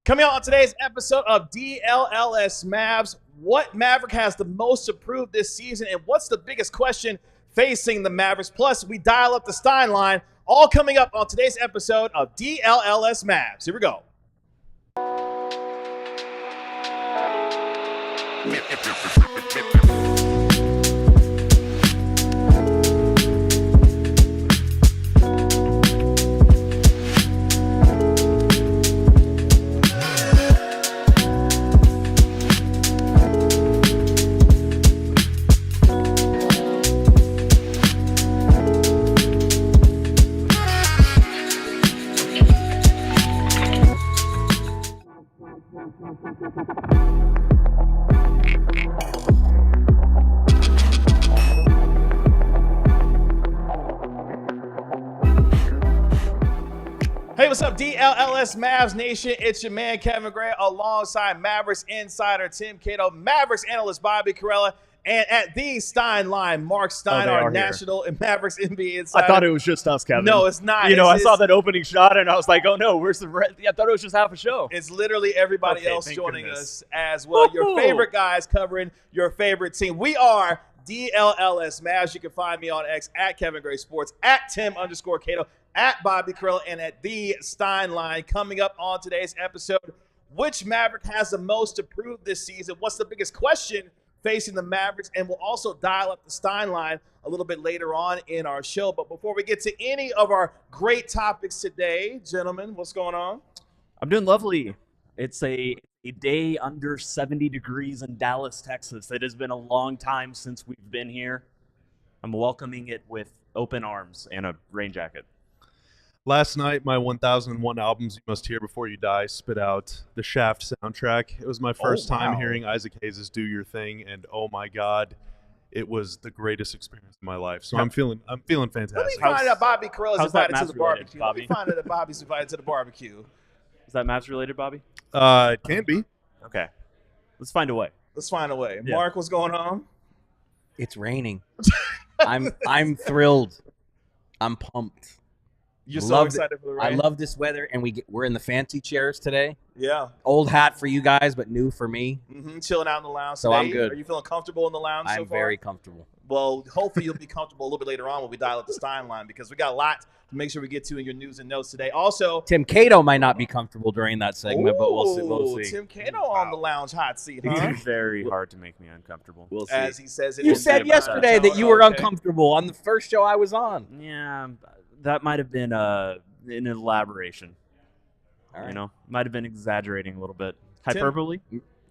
Coming out on today's episode of DLLS Mavs, what Maverick has the most to prove this season, and what's the biggest question facing the Mavericks? Plus, we dial up the Stein Line, all coming up on today's episode of DLLS Mavs. Here we go. Hey, what's up, DLLS Mavs Nation? It's your man, Kevin Gray, alongside Mavericks insider Tim Cato, Mavericks analyst Bobby Carella, and at the Stein Line, Marc Stein, our national and Mavericks NBA insider. I thought it was just us, Kevin. No, it's not. I saw that opening shot, and I was like, oh, no, where's the rest? I thought it was just half a show. It's literally everybody else joining us as well. Your favorite guys covering your favorite team. We are DLLS Mavs. You can find me on X at Kevin Gray Sports, at Tim_Cato, at Bobby Carella, and at the Stein Line. Coming up on today's episode, which Maverick has the most to prove this season? What's the biggest question facing the Mavericks? And we'll also dial up the Stein Line a little bit later on in our show. But before we get to any of our great topics today, gentlemen, what's going on? I'm doing lovely. It's a day under 70 degrees in Dallas, Texas. It has been a long time since we've been here. I'm welcoming it with open arms and a rain jacket. Last night, my 1001 Albums You Must Hear Before You Die spit out the Shaft soundtrack. It was my first time hearing Isaac Hayes' Do Your Thing, and oh my God, it was the greatest experience of my life. So I'm feeling fantastic. Let me find out Bobby Carella's invited to the barbecue. Bobby? Let me find out that Bobby's invited to the barbecue. Is that Mavs related, Bobby? It can be. Okay. Let's find a way. Let's find a way. Yeah. Mark, what's going on? It's raining. I'm thrilled. I'm pumped. You're so excited for the rain. I love this weather, and we're in the fancy chairs today. Yeah. Old hat for you guys, but new for me. Chilling out in the lounge So today. I'm good. Are you feeling comfortable in the lounge so far? I'm very comfortable. Well, hopefully you'll be comfortable a little bit later on when we dial up the Stein Line, because we got a lot to make sure we get to in your news and notes today. Also, Tim Cato might not be comfortable during that segment, but we'll see. Tim Cato on the lounge hot seat, huh? It's very hard to make me uncomfortable. We'll see. As he says it. You said yesterday that you were uncomfortable on the first show I was on. Yeah, that might have been an elaboration. All right. Might have been exaggerating a little bit. Hyperbole?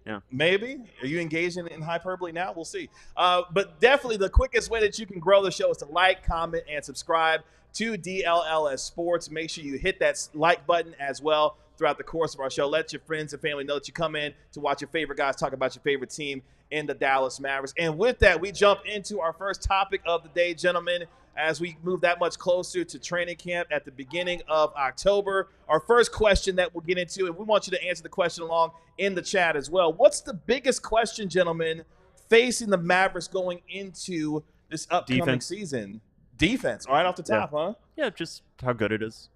Yeah. Maybe. Are you engaging in hyperbole now? We'll see. But definitely the quickest way that you can grow the show is to like, comment, and subscribe to DLLS Sports. Make sure you hit that like button as well throughout the course of our show. Let your friends and family know that you come in to watch your favorite guys talk about your favorite team in the Dallas Mavericks. And with that, we jump into our first topic of the day, gentlemen, as we move that much closer to training camp at the beginning of October. Our first question that we'll get into, and we want you to answer the question along in the chat as well. What's the biggest question, gentlemen, facing the Mavericks going into this upcoming season? Defense, right off the top, huh? Yeah, just how good it is.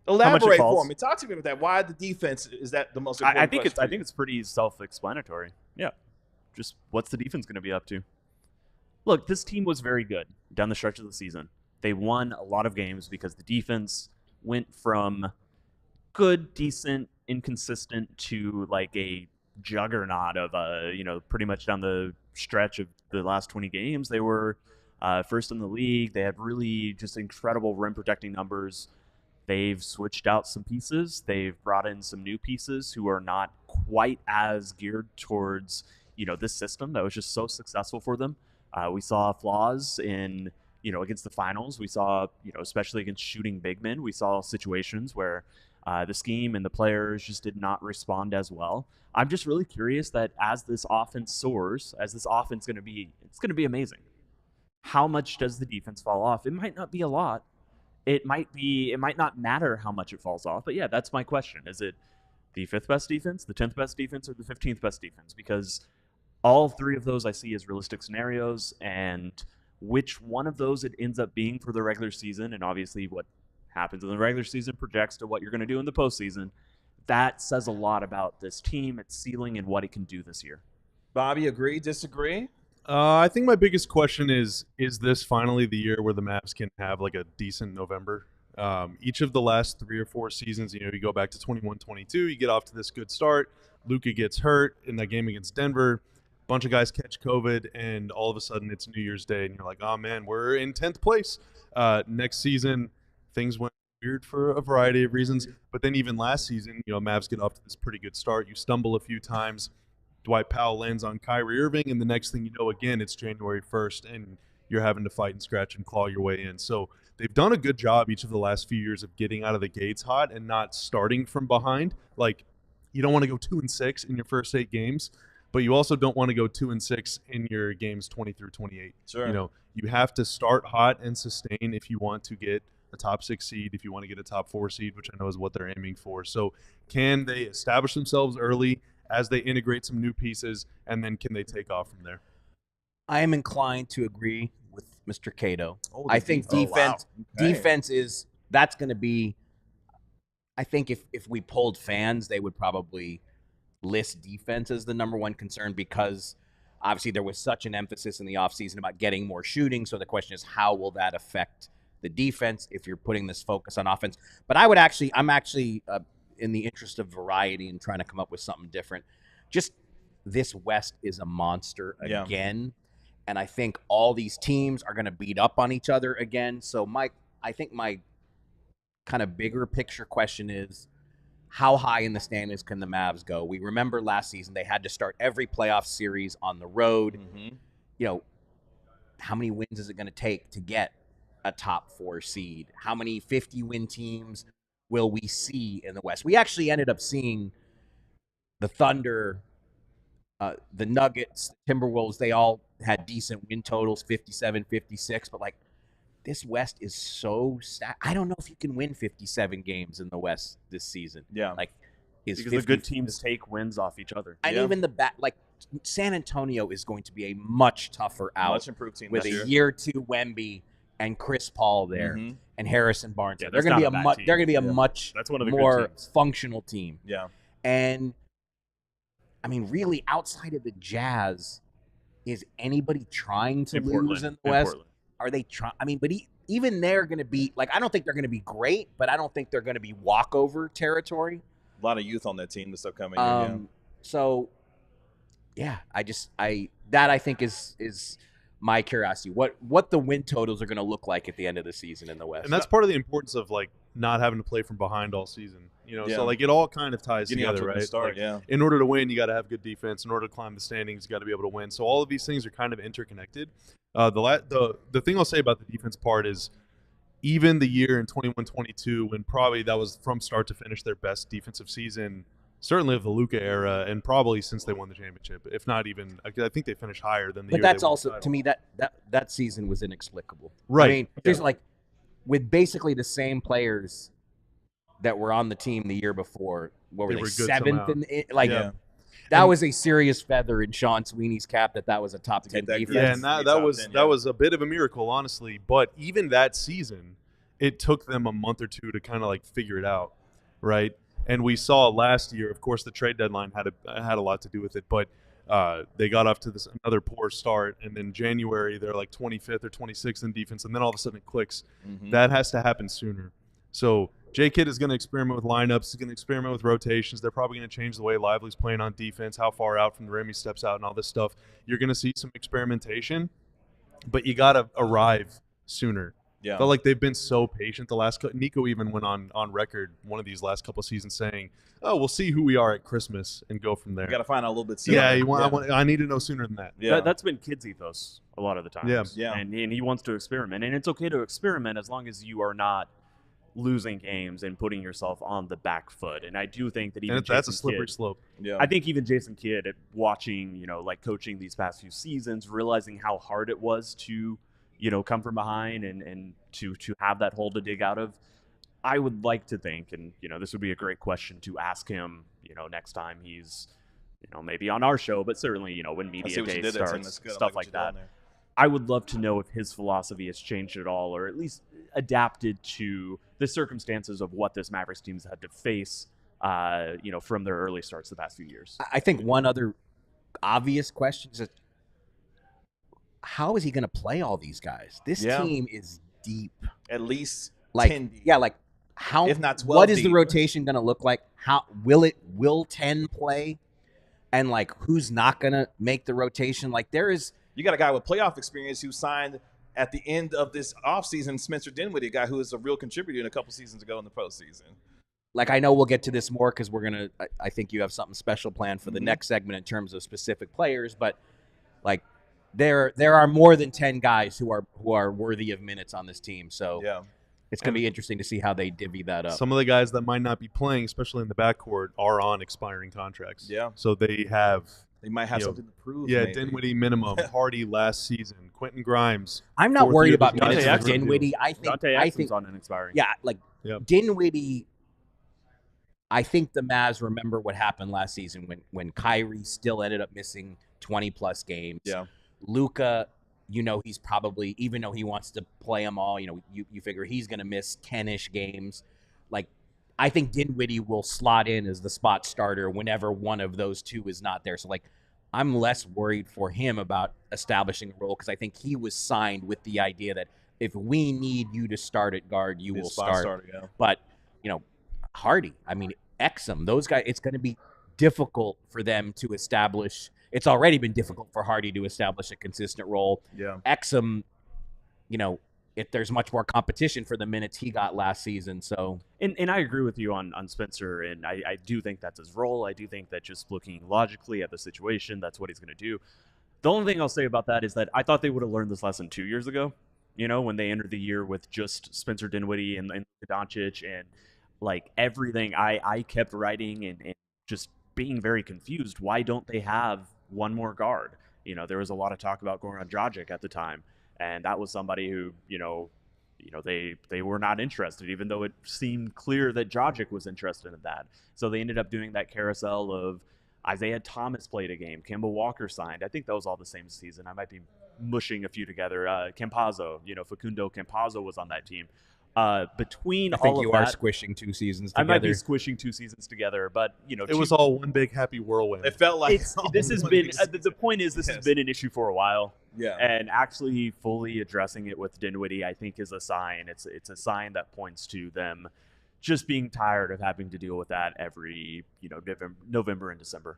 Elaborate for me. Talk to me about that. Why the defense is that the most important question? I think it's pretty self-explanatory. Yeah. Just what's the defense going to be up to? Look, this team was very good down the stretch of the season. They won a lot of games because the defense went from good, decent, inconsistent to like a juggernaut of pretty much down the stretch of the last 20 games. They were first in the league. They had really just incredible rim protecting numbers. They've switched out some pieces. They've brought in some new pieces who are not quite as geared towards, this system that was just so successful for them. We saw flaws in, against the finals. We saw, especially against shooting big men, we saw situations where the scheme and the players just did not respond as well. I'm just really curious that as this offense soars, as this offense it's going to be amazing. How much does the defense fall off? It might not be a lot. It might not matter how much it falls off. But yeah, that's my question. Is it the 5th best defense, the 10th best defense, or the 15th best defense? Because all three of those I see as realistic scenarios, and which one of those it ends up being for the regular season, and obviously what happens in the regular season projects to what you're going to do in the postseason. that says a lot about this team, its ceiling, and what it can do this year. Bobby, agree, disagree? I think my biggest question is this finally the year where the Mavs can have like a decent November? Each of the last 3 or 4 seasons, you go back to 21-22, you get off to this good start. Luka gets hurt in that game against Denver. A bunch of guys catch COVID, and all of a sudden it's New Year's Day, and you're like, oh, man, we're in 10th place. Next season, things went weird for a variety of reasons. But then even last season, Mavs get off to this pretty good start. You stumble a few times. Dwight Powell lands on Kyrie Irving, and the next thing you know, again, it's January 1st, and you're having to fight and scratch and claw your way in. So they've done a good job each of the last few years of getting out of the gates hot and not starting from behind. Like, you don't want to go 2-6 in your first 8 games, but you also don't want to go 2-6 in your games 20 through 28. Sure. You have to start hot and sustain if you want to get a top 6 seed, if you want to get a top 4 seed, which I know is what they're aiming for. So can they establish themselves early as they integrate some new pieces, and then can they take off from there? I am inclined to agree with Mr. Cato. I think defense is that's going to be. I think if we polled fans, they would probably list defense as the number one concern because obviously there was such an emphasis in the offseason about getting more shooting. So the question is, how will that affect the defense if you're putting this focus on offense? But I'm actually in the interest of variety and trying to come up with something different. Just this West is a monster again. And I think all these teams are going to beat up on each other again. So I think my kind of bigger picture question is, how high in the standings can the Mavs go? We remember last season they had to start every playoff series on the road. Mm-hmm. How many wins is it going to take to get a top 4 seed? How many 50-win teams will we see in the West? We actually ended up seeing the Thunder, the Nuggets, the Timberwolves. They all had decent win totals, 57, 56. But, this West is so stacked. I don't know if you can win 57 games in the West this season. Yeah. Because the good teams take wins off each other. And even the San Antonio is going to be a much tougher out. Much improved team with a year 2 Wemby and Chris Paul there and Harrison Barnes. Yeah, they're going to be a much That's one of the more good teams. Functional team. Yeah. And I mean, really, outside of the Jazz, is anybody trying to lose in the West? Are they trying? I mean, but even they're going to be I don't think they're going to be great, but I don't think they're going to be walkover territory. A lot of youth on that team this upcoming year. So, yeah, I think is my curiosity. What the win totals are going to look like at the end of the season in the West. And that's part of the importance of not having to play from behind all season. So it all kind of ties together, right? Start, in order to win, you got to have good defense. In order to climb the standings, you got to be able to win. So all of these things are kind of interconnected. The thing I'll say about the defense part is, even the year in 21-22, when probably that was from start to finish their best defensive season, certainly of the Luka era, and probably since they won the championship, if not even, I think they finished higher than the year. But that's they won also, the title. to me, that season was inexplicable. Right. I mean, there's with basically the same players that were on the team the year before, what were they, 7th? That was a serious feather in Sean Sweeney's cap that was a top 10 defense. Yeah, and that was a bit of a miracle, honestly. But even that season, it took them a month or two to kind of figure it out, right? And we saw last year, of course, the trade deadline had a lot to do with it, but they got off to another poor start, and then January they're 25th or 26th in defense, and then all of a sudden it clicks. Mm-hmm. That has to happen sooner. So J-Kidd is going to experiment with lineups. He's going to experiment with rotations. They're probably going to change the way Lively's playing on defense, how far out from the rim he steps out, and all this stuff. You're going to see some experimentation, but you got to arrive sooner. Yeah. I felt like they've been so patient. Nico even went on record one of these last couple of seasons saying, "Oh, we'll see who we are at Christmas and go from there." You got to find out a little bit sooner. Yeah, I need to know sooner than that. Yeah, that's been Kidd's ethos a lot of the times. Yeah. And he wants to experiment, and it's okay to experiment as long as you are not losing games and putting yourself on the back foot. And I do think that even that's a slippery slope. Yeah. I think even Jason Kidd, watching, coaching these past few seasons, realizing how hard it was to, come from behind and to have that hole to dig out of. I would like to think, and this would be a great question to ask him, next time he's, maybe on our show, but certainly, when media day starts, stuff like that. I would love to know if his philosophy has changed at all, or at least adapted to the circumstances of what this Mavericks team's had to face from their early starts the past few years. I think one other obvious question is, how is he going to play all these guys? This team is deep. At least like 10 deep. Yeah, like how? If not 12 what is deep. the rotation going to look like? How will 10 play? And like, who's not going to make the rotation? Like, you got a guy with playoff experience who signed at the end of this offseason, Spencer Dinwiddie, a guy who is a real contributor in a couple seasons ago in the postseason. Like, I know we'll get to this more because I think you have something special planned for the next segment in terms of specific players, but like there are more than 10 guys who are worthy of minutes on this team. So it's going to be interesting to see how they divvy that up. Some of the guys that might not be playing, especially in the backcourt, are on expiring contracts. Yeah. So they might have something to prove. Yeah, maybe. Dinwiddie minimum, Hardy last season, Quentin Grimes. I'm not worried about minutes Dante for Dinwiddie. I think on an expiring. Yeah, like Dinwiddie. I think the Mavs remember what happened last season when Kyrie still ended up missing 20-plus games. Yeah. Luka, he's probably, even though he wants to play them all, you figure he's going to miss 10-ish games. Like, I think Dinwiddie will slot in as the spot starter whenever one of those two is not there. So, like, I'm less worried for him about establishing a role because I think he was signed with the idea that if we need you to start at guard, you will start. But, Hardy, Exum, those guys, it's going to be difficult for them to establish. It's already been difficult for Hardy to establish a consistent role. Yeah. Exum, if there's much more competition for the minutes he got last season. So, and I agree with you on Spencer, and I do think that's his role. I do think that just looking logically at the situation, that's what he's going to do. The only thing I'll say about that is that I thought they would have learned this lesson 2 years ago, when they entered the year with just Spencer Dinwiddie and Luka Doncic and like everything. I kept writing and just being very confused. Why don't they have one more guard? There was a lot of talk about Goran Dragic at the time, and that was somebody who, they were not interested, even though it seemed clear that Dragic was interested in that. So they ended up doing that carousel of Isaiah Thomas played a game, Kemba Walker signed. I think that was all the same season. I might be mushing a few together. Campazzo, Facundo Campazzo was on that team. Between I think all you of are that, squishing 2 seasons together. I might be squishing 2 seasons together, but it was all one big happy whirlwind. It felt like this has been the point is this has been an issue for a while. Yeah. And actually fully addressing it with Dinwiddie, I think, is a sign. It's a sign that points to them just being tired of having to deal with that every November and December.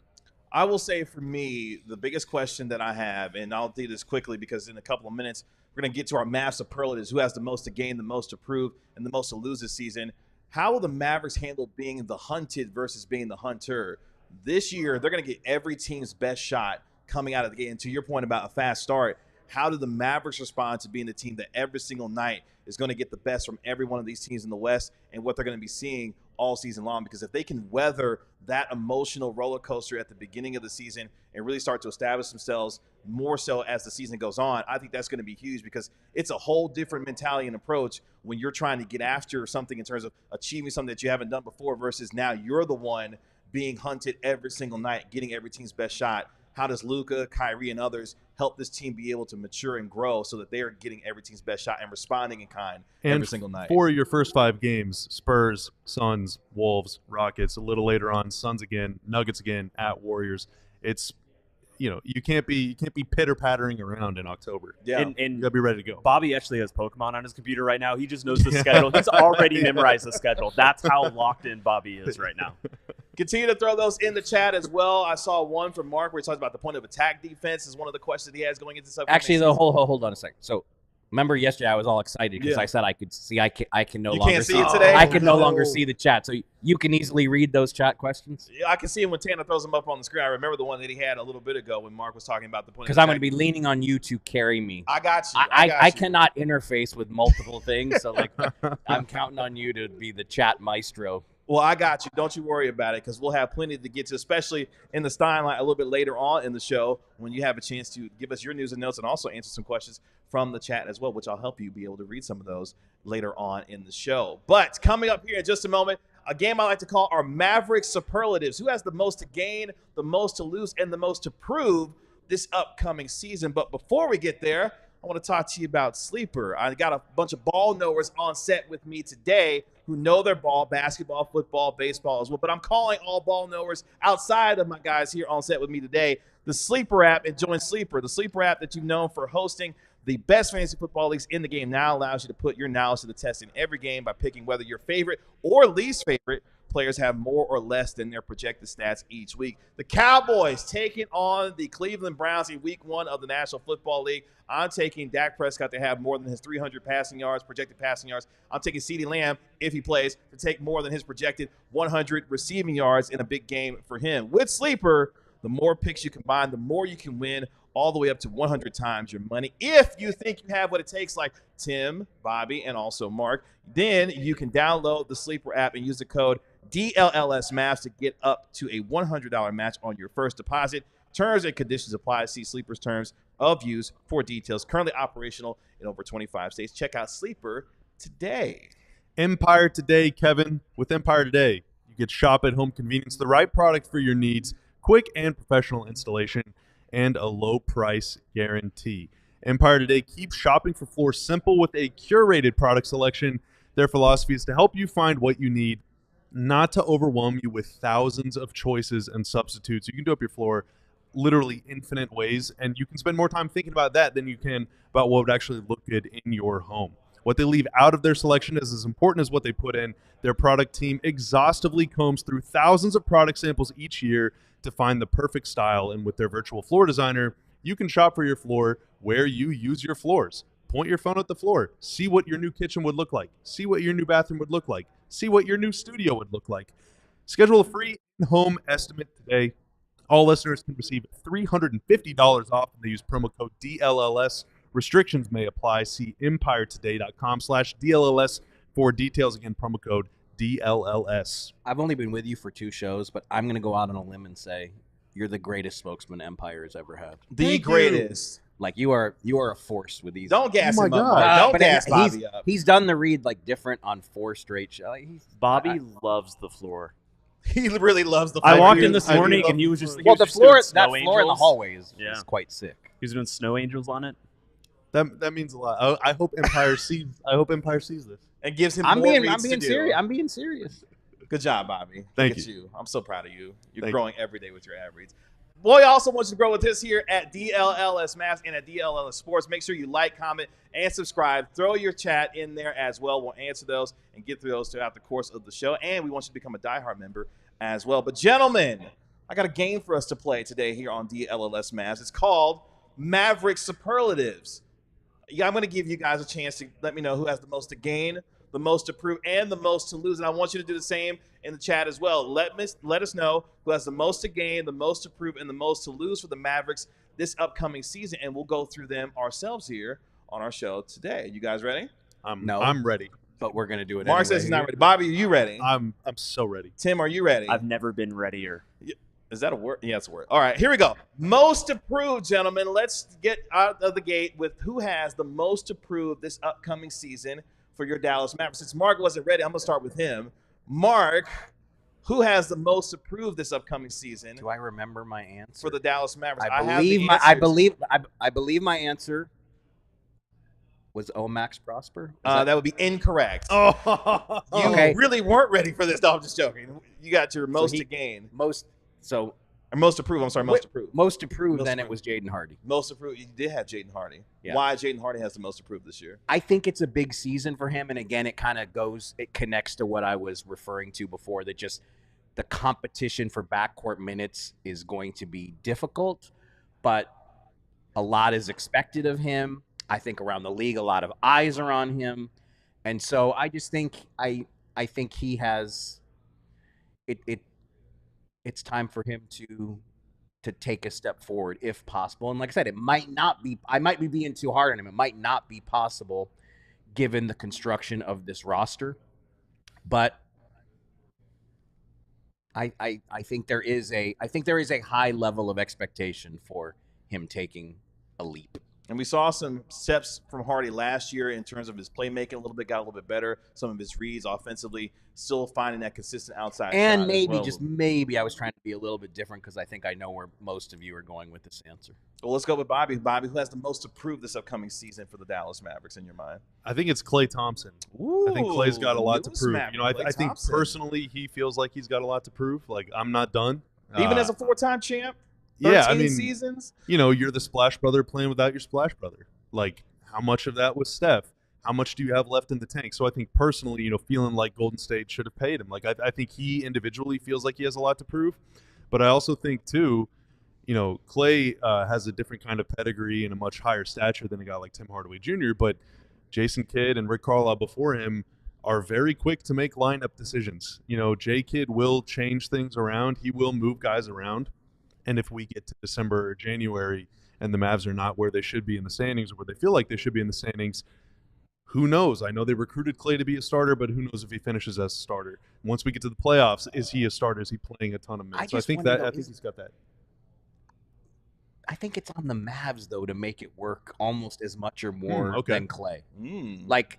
I will say for me, the biggest question that I have, and I'll do this quickly because in a couple of minutes, we're going to get to our Mavs superlatives, who has the most to gain, the most to prove, and the most to lose this season. How will the Mavericks handle being the hunted versus being the hunter? This year, they're going to get every team's best shot coming out of the gate. And to your point about a fast start, how do the Mavericks respond to being the team that every single night is going to get the best from every one of these teams in the West and what they're going to be seeing all season long? Because if they can weather that emotional roller coaster at the beginning of the season and really start to establish themselves more so as the season goes on, I think that's going to be huge because it's a whole different mentality and approach when you're trying to get after something in terms of achieving something that you haven't done before versus now you're the one being hunted every single night, getting every team's best shot. How does Luka, Kyrie, and others help this team be able to mature and grow so that they are getting every team's best shot and responding in kind every single night? For your first 5 games, Spurs, Suns, Wolves, Rockets, a little later on, Suns again, Nuggets again, at Warriors. It's you can't be pitter-pattering around in October. Yeah. And you gotta be ready to go. Bobby actually has Pokemon on his computer right now. He just knows the schedule. He's already memorized the schedule. That's how locked in Bobby is right now. Continue to throw those in the chat as well. I saw one from Mark where he talks about the point of attack defense is one of the questions he has going into this. Actually, though, hold on a second. So, remember yesterday I was all excited because I said I could see. I can no longer see it today. I can no longer see the chat. So you can easily read those chat questions. Yeah, I can see him when Tanner throws them up on the screen. I remember the one that he had a little bit ago when Mark was talking about the point. Because I'm going to be leaning on you to carry me. I got you. I cannot interface with multiple things, so like I'm counting on you to be the chat maestro. Well, I got you. Don't you worry about it because we'll have plenty to get to, especially in the Stein Line a little bit later on in the show when you have a chance to give us your news and notes and also answer some questions from the chat as well, which I'll help you be able to read some of those later on in the show. But coming up here in just a moment, a game I like to call our Maverick superlatives. Who has the most to gain, the most to lose, and the most to prove this upcoming season? But before we get there, I want to talk to you about Sleeper. I got a bunch of ball knowers on set with me today who know their ball, basketball, football, baseball as well. But I'm calling all ball knowers outside of my guys here on set with me today. The Sleeper app, and join Sleeper. The Sleeper app that you've known for hosting the best fantasy football leagues in the game now allows you to put your knowledge to the test in every game by picking whether your favorite or least favorite players have more or less than their projected stats each week. The Cowboys taking on the Cleveland Browns in week 1 of the National Football League. I'm taking Dak Prescott to have more than his 300 passing yards, projected passing yards. I'm taking CeeDee Lamb, if he plays, to take more than his projected 100 receiving yards in a big game for him. With Sleeper, the more picks you combine, the more you can win, all the way up to 100 times your money. If you think you have what it takes, like Tim, Bobby, and also Mark, then you can download the Sleeper app and use the code DLLS Mavs to get up to a $100 match on your first deposit. Terms and conditions apply. See Sleeper's terms of use for details. Currently operational in over 25 states. Check out Sleeper today. Empire Today, Kevin. With Empire Today, you get shop at home convenience, the right product for your needs, quick and professional installation, and a low price guarantee. Empire Today keeps shopping for floors simple with a curated product selection. Their philosophy is to help you find what you need, not to overwhelm you with thousands of choices and substitutes. You can do up your floor literally infinite ways, and you can spend more time thinking about that than you can about what would actually look good in your home. What they leave out of their selection is as important as what they put in. Their product team exhaustively combs through thousands of product samples each year to find the perfect style, and with their virtual floor designer, you can shop for your floor where you use your floors. Point your phone at the floor. See what your new kitchen would look like. See what your new bathroom would look like. See what your new studio would look like. Schedule a free home estimate today. All listeners can receive $350 off when they use promo code DLLS. Restrictions may apply. See empiretoday.com/DLLS for details. Again, promo code DLLS. I've only been with you for 2 shows, but I'm going to go out on a limb and say you're the greatest spokesman Empire has ever had. The greatest. Like you are a force with these. Don't gas Oh my him up. God. Mark. Don't but gas Bobby up. He's done the read like different on 4 straight shows. Bobby loves the floor. He really loves the I floor. walked in this morning and he was just Well, the just floor, doing that snow floor in the angels. hallway is quite sick. He was doing snow angels on it. That means a lot. I hope Empire sees. I hope Empire sees this. And gives him I'm more being reads to do. serious. I'm being serious. Good job, Bobby. Thank Look at you. I'm so proud of you. You're Thank growing every day with your ad reads. Boy, also wants you to grow with us here at DLLS Mavs and at DLLS Sports. Make sure you like, comment, and subscribe. Throw your chat in there as well. We'll answer those and get through those throughout the course of the show. And we want you to become a diehard member as well. But gentlemen, I got a game for us to play today here on DLLS Mavs. It's called Maverick Superlatives. Yeah, I'm going to give you guys a chance to let me know who has the most to gain, the most to prove, and the most to lose. And I want you to do the same in the chat as well. Let us know who has the most to gain, the most to prove, and the most to lose for the Mavericks this upcoming season. And we'll go through them ourselves here on our show today. You guys ready? No. I'm ready. But we're gonna do it. Mark anyway. says he's not ready. Bobby, are you ready? I'm so ready. Tim, are you ready? I've never been readier. Is that a word? Yeah, it's a word. All right, here we go. Most to prove, gentlemen. Let's get out of the gate with who has the most to prove this upcoming season for your Dallas Mavericks. Since Mark wasn't ready, I'm going to start with him. Mark, who has the most to prove this upcoming season Do I remember my answer? for the Dallas Mavericks? I believe my answer was Max Prosper. That would be incorrect. Oh, You Okay. really weren't ready for this. No, I'm just joking. You got your most to gain. most Or most to prove. I'm sorry, most to prove. most to prove. Most Then to it was Jaden Hardy. Most to prove. You did have Jaden Hardy. Yeah. Why Jaden Hardy has the most to prove this year? I think it's a big season for him, and again, it connects to what I was referring to before. That just the competition for backcourt minutes is going to be difficult, but a lot is expected of him. I think around the league, a lot of eyes are on him, and so I just think I think he has it. It's time for him to take a step forward if possible. And like I said, it might not be. I might be being too hard on him. It might not be possible given the construction of this roster, but I think there is a high level of expectation for him taking a leap. And we saw some steps from Hardy last year in terms of his playmaking a little bit, got a little bit better. Some of his reads offensively, still finding that consistent outside and shot. maybe, as well. maybe, I was trying to be a little bit different because I think I know where most of you are going with this answer. Well, let's go with Bobby. Bobby, who has the most to prove this upcoming season for the Dallas Mavericks in your mind? I think it's Klay Thompson. Ooh, I think Klay's got a lot to prove. Maverick, I think personally he feels like he's got a lot to prove. Like, I'm not done. Even as a 4-time champ? 13 seasons? You're the Splash Brother playing without your Splash Brother. Like, how much of that was Steph? How much do you have left in the tank? So I think personally, feeling like Golden State should have paid him. Like, I think he individually feels like he has a lot to prove. But I also think, too, Klay has a different kind of pedigree and a much higher stature than a guy like Tim Hardaway Jr., but Jason Kidd and Rick Carlisle before him are very quick to make lineup decisions. J. Kidd will change things around. He will move guys around. And if we get to December or January and the Mavs are not where they should be in the standings or where they feel like they should be in the standings, who knows? I know they recruited Klay to be a starter, but who knows if he finishes as a starter? Once we get to the playoffs, is he a starter? Is he playing a ton of minutes? I think he's got that. I think it's on the Mavs, though, to make it work almost as much or more than Klay. Like,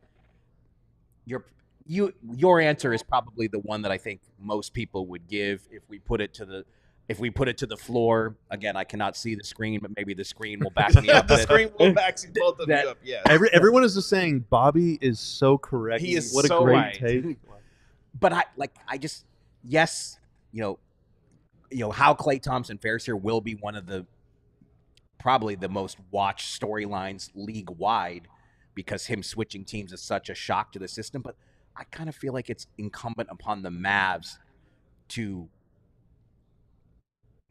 your answer is probably the one that I think most people would give if we put it to the floor. Again, I cannot see the screen, but maybe the screen will back me up. The screen will back both of you up. Yeah. Everyone is just saying Bobby is so correct. He is what so a great right. take. But how Klay Thompson fares here will be one of the probably the most watched storylines league wide because him switching teams is such a shock to the system. But I kind of feel like it's incumbent upon the Mavs to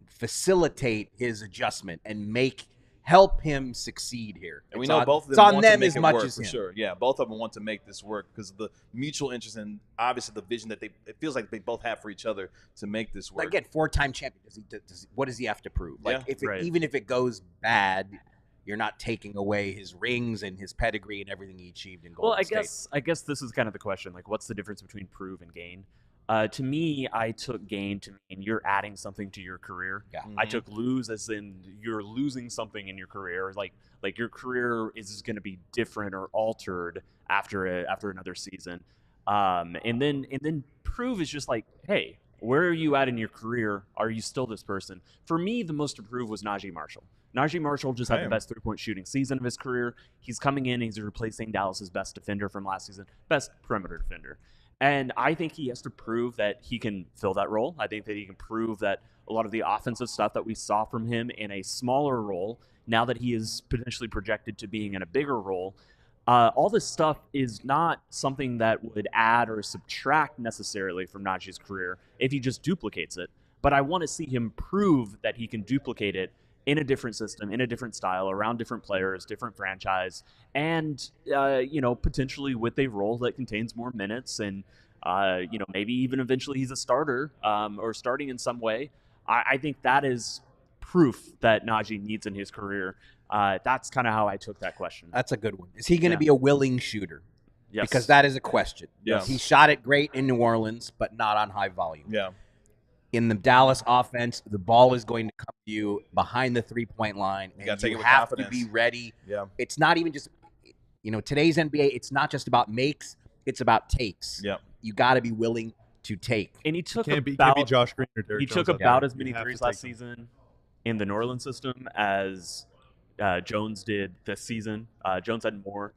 facilitate his adjustment and help him succeed here. And we know both of them want to make it work, as for him. sure. Yeah, both of them want to make this work because of the mutual interest and obviously the vision that it feels like they both have for each other to make this work. Again, 4-time champion. What does he have to prove? Like, even if it goes bad, you're not taking away his rings and his pedigree and everything he achieved in Golden State. I guess this is kind of the question. Like, what's the difference between prove and gain? To me, I took gain to mean you're adding something to your career. Yeah. I took lose as in you're losing something in your career. Like your career is going to be different or altered after another season. And then prove is just like, hey, where are you at in your career? Are you still this person? For me, the most to prove was Najee Marshall. Najee Marshall just had the best three-point shooting season of his career. He's coming in. He's replacing Dallas's best defender from last season, best perimeter defender. And I think he has to prove that he can fill that role. I think that he can prove that a lot of the offensive stuff that we saw from him in a smaller role, now that he is potentially projected to being in a bigger role, all this stuff is not something that would add or subtract necessarily from Najee's career if he just duplicates it. But I want to see him prove that he can duplicate it in a different system, in a different style, around different players, different franchise, and potentially with a role that contains more minutes, and maybe even eventually he's a starter or starting in some way. I think that is proof that Najee needs in his career. That's kind of how I took that question. That's a good one. Is he going to be a willing shooter? Yes. Because that is a question. Yeah. He shot it great in New Orleans, but not on high volume. Yeah. In the Dallas offense, the ball is going to come to you behind the three-point line. You got to take it with have confidence. to be ready. Yeah. It's not even just, today's NBA, it's not just about makes, it's about takes. Yeah. You got to be willing to take. And he took Can't be Josh Green or Derrick he Jones took about as You many have threes to last take them. season in the New Orleans system as Jones did this season. Jones had more.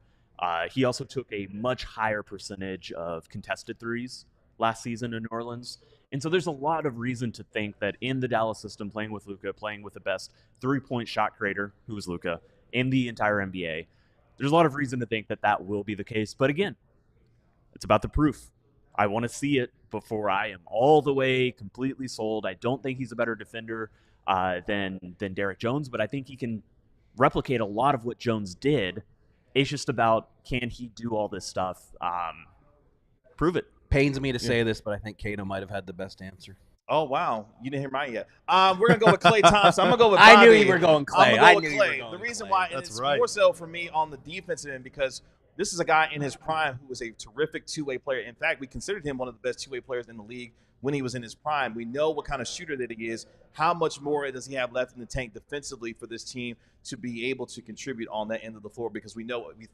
He also took a much higher percentage of contested threes last season in New Orleans. And so there's a lot of reason to think that in the Dallas system, playing with Luka, playing with the best three-point shot creator, who is Luka, in the entire NBA, there's a lot of reason to think that that will be the case. But again, it's about the proof. I want to see it before I am all the way completely sold. I don't think he's a better defender than Dereck Jones, but I think he can replicate a lot of what Jones did. It's just about, can he do all this stuff? Prove it. Pains me to say this, but I think Kato might have had the best answer. Oh, wow. You didn't hear mine yet. We're going to go with Klay Thompson. I'm going to go with Bobby. I knew you were going Klay. I'm going to go with Klay. The reason why, and That's it's right. more so for me on the defensive end because This is a guy in his prime who was a terrific two-way player. In fact, we considered him one of the best two-way players in the league when he was in his prime. We know what kind of shooter that he is. How much more does he have left in the tank defensively for this team to be able to contribute on that end of the floor? Because we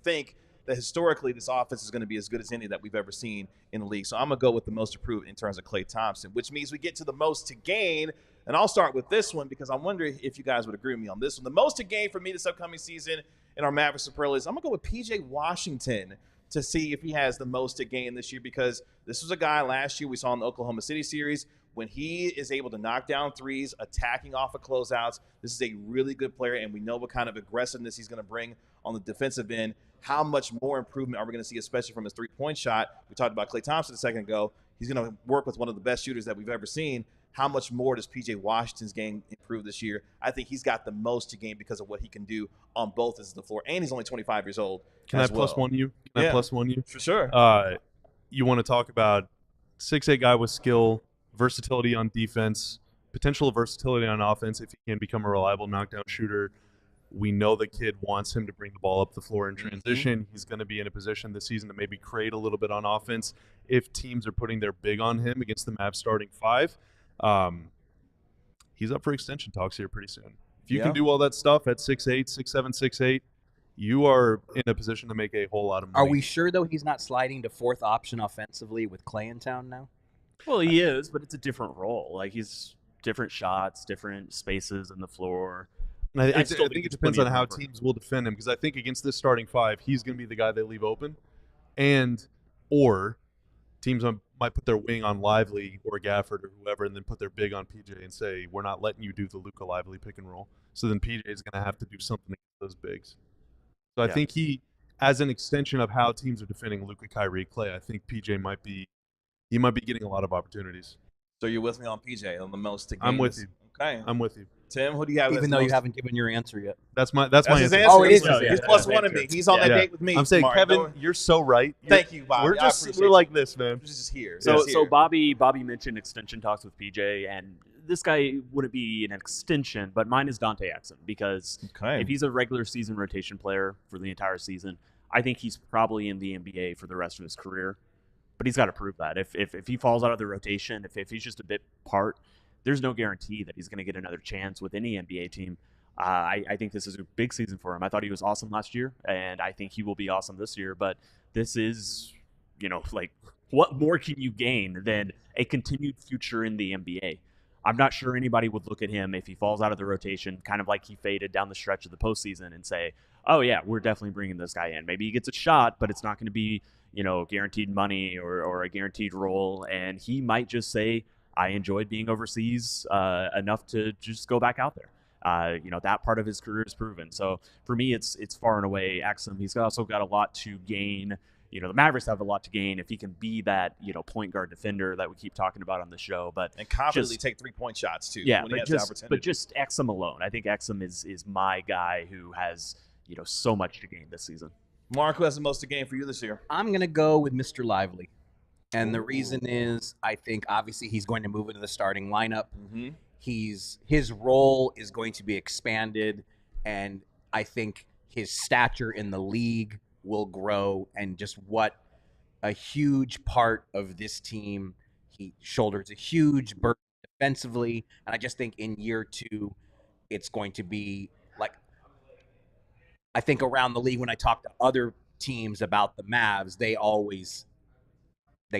think that historically this offense is going to be as good as any that we've ever seen in the league. So I'm going to go with the most improved in terms of Klay Thompson, which means we get to the most to gain. And I'll start with this one because I'm wondering if you guys would agree with me on this one. The most to gain for me this upcoming season in our Mavericks superlatives, I'm going to go with P.J. Washington to see if he has the most to gain this year, because this was a guy last year we saw in the Oklahoma City series when he is able to knock down threes, attacking off of closeouts. This is a really good player, and we know what kind of aggressiveness he's going to bring on the defensive end. How much more improvement are we going to see, especially from his three-point shot? We talked about Klay Thompson a second ago. He's going to work with one of the best shooters that we've ever seen. How much more does P.J. Washington's game improve this year? I think he's got the most to gain because of what he can do on both ends of the floor, and he's only 25 years old. Can I plus one you? Can I plus one you? For sure. You want to talk about 6'8" guy with skill, versatility on defense, potential versatility on offense if he can become a reliable knockdown shooter. We know the kid wants him to bring the ball up the floor in transition. He's going to be in a position this season to maybe create a little bit on offense if teams are putting their big on him against the Mavs starting five. He's up for extension talks here pretty soon. If you can do all that stuff at 6'8", 6'7", 6'8", you are in a position to make a whole lot of money. Are we sure, though, he's not sliding to fourth option offensively with Klay in town now? Well, he is, but it's a different role. Like, he's different shots, different spaces in the floor. And I think it depends on how teams will defend him, because I think against this starting five, he's going to be the guy they leave open, or teams might put their wing on Lively or Gafford or whoever, and then put their big on PJ and say, we're not letting you do the Luka Lively pick and roll. So then PJ is going to have to do something against those bigs. So I think he, as an extension of how teams are defending Luka, Kyrie, Klay, I think PJ might be getting a lot of opportunities. So you're with me on PJ on the most to gain? I'm with you. Okay. I'm with you. Tim, who do you have? Even though you haven't given your answer yet. That's my his answer. Oh, it is. He's plus one of me. He's on that date with me. I'm saying, Mark. Kevin, you're so right. Thank you, Bobby. We're like this, man. We're just here. So Bobby mentioned extension talks with PJ, and this guy wouldn't be an extension, but mine is Dante Exum, because if he's a regular season rotation player for the entire season, I think he's probably in the NBA for the rest of his career. But he's got to prove that. If he falls out of the rotation, if he's just a bit part, there's no guarantee that he's going to get another chance with any NBA team. I think this is a big season for him. I thought he was awesome last year, and I think he will be awesome this year. But this is, like, what more can you gain than a continued future in the NBA? I'm not sure anybody would look at him if he falls out of the rotation, kind of like he faded down the stretch of the postseason, and say, oh, yeah, we're definitely bringing this guy in. Maybe he gets a shot, but it's not going to be, guaranteed money or a guaranteed role. And he might just say, I enjoyed being overseas enough to just go back out there. That part of his career is proven. So for me, it's far and away Exum. He's also got a lot to gain. The Mavericks have a lot to gain if he can be that, point guard defender that we keep talking about on the show. And confidently take 3-point shots, too. Yeah, when he has the opportunity. But just Exum alone. I think Exum is my guy who has, so much to gain this season. Mark, who has the most to gain for you this year? I'm going to go with Mr. Lively. And the reason is, I think, obviously, he's going to move into the starting lineup. Mm-hmm. His role is going to be expanded, and I think his stature in the league will grow, and just what a huge part of this team. He shoulders a huge burden defensively, and I just think in year 2, it's going to be like, I think around the league when I talk to other teams about the Mavs, they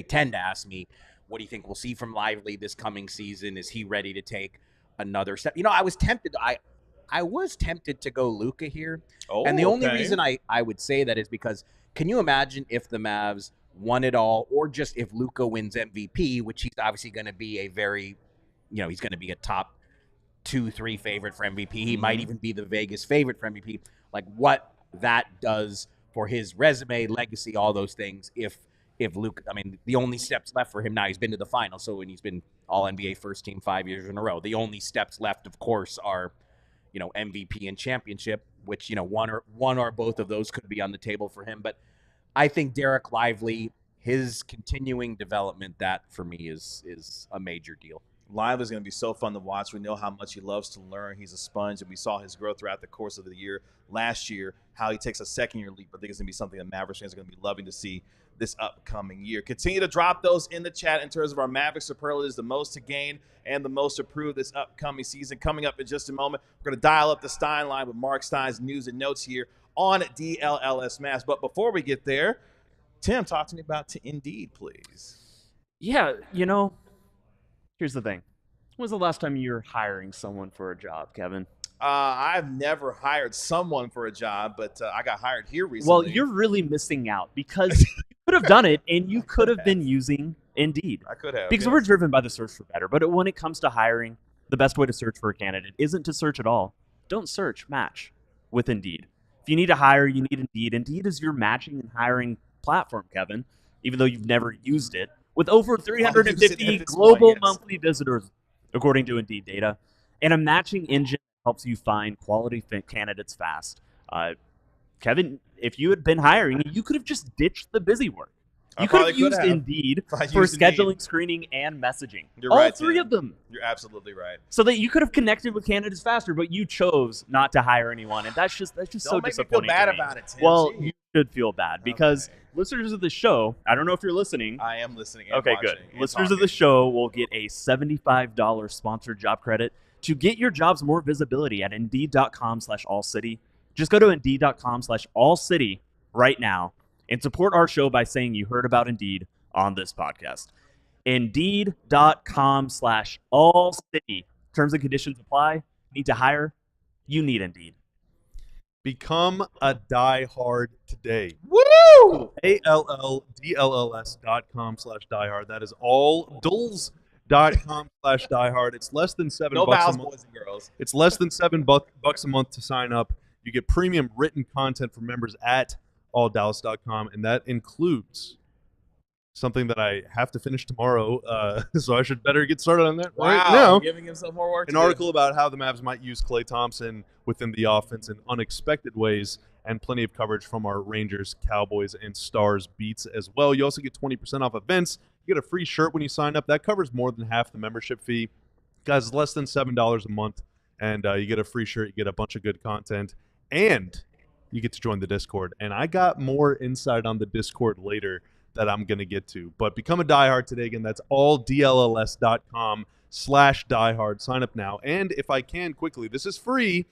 tend to ask me, what do you think we'll see from Lively this coming season? Is he ready to take another step? I was tempted. I was tempted to go Luka here. Oh, and the only reason I would say that is because, can you imagine if the Mavs won it all, or just if Luka wins MVP, which he's obviously going to be a very, he's going to be a top 2-3 favorite for MVP. He might even be the Vegas favorite for MVP. Like, what that does for his resume, legacy, all those things. If Luka, the only steps left for him now, he's been to the finals, so when he's been All-NBA first team 5 years in a row. The only steps left, of course, are, MVP and championship, which, one or both of those could be on the table for him. But I think Dereck Lively, his continuing development, that for me is a major deal. Lively's going to be so fun to watch. We know how much he loves to learn. He's a sponge, and we saw his growth throughout the course of the year last year, how he takes a second-year leap. I think it's going to be something that Mavericks fans are going to be loving to see this upcoming year. Continue to drop those in the chat in terms of our Maverick superlatives, the most to gain and the most to prove this upcoming season. Coming up in just a moment, we're going to dial up the Stein Line with Marc Stein's news and notes here on DLLS Mavs. But before we get there, Tim, talk to me about Indeed, please. Yeah, here's the thing. When was the last time you were hiring someone for a job, Kevin? I've never hired someone for a job, but I got hired here recently. Well, you're really missing out because you could have done it, and you could have been using Indeed. I could have. Because we're driven by the search for better. But when it comes to hiring, the best way to search for a candidate isn't to search at all. Don't search, match with Indeed. If you need to hire, you need Indeed. Indeed is your matching and hiring platform, Kevin, even though you've never used it. With over 350 global monthly visitors, according to Indeed data, and a matching engine helps you find quality candidates fast. Kevin, if you had been hiring, you could have just ditched the busy work. You could have used Indeed for scheduling, screening, and messaging. You're right, all three of them. You're absolutely right. So that you could have connected with candidates faster, but you chose not to hire anyone, and that's just so disappointing. Don't make me feel bad about it, Tim. Well, you should feel bad because listeners of the show, I don't know if you're listening. I am listening. Okay, good. Listeners of the show will get a $75 sponsored job credit to get your jobs more visibility at Indeed.com/AllCity. Just go to Indeed.com/AllCity right now and support our show by saying you heard about Indeed on this podcast. Indeed.com/AllCity. Terms and conditions apply. Need to hire? You need Indeed. Become a diehard today. Woo! ALLDLLS.com/diehard. That is alldulls.com/diehard. It's less than $7 no bucks vows, a month. boys and girls. It's less than $7 a month to sign up. You get premium written content for members at alldallas.com, and that includes something that I have to finish tomorrow, so I should better get started on that right now. Giving himself more work. An article about how the Mavs might use Klay Thompson within the offense in unexpected ways, and plenty of coverage from our Rangers, Cowboys, and Stars beats as well. You also get 20% off events. You get a free shirt when you sign up. That covers more than half the membership fee. Guys, less than $7 a month, and you get a free shirt. You get a bunch of good content, and you get to join the Discord. And I got more insight on the Discord later that I'm going to get to. But become a diehard today. Again, that's alldlls.com/diehard. Sign up now. And if I can quickly, this is free.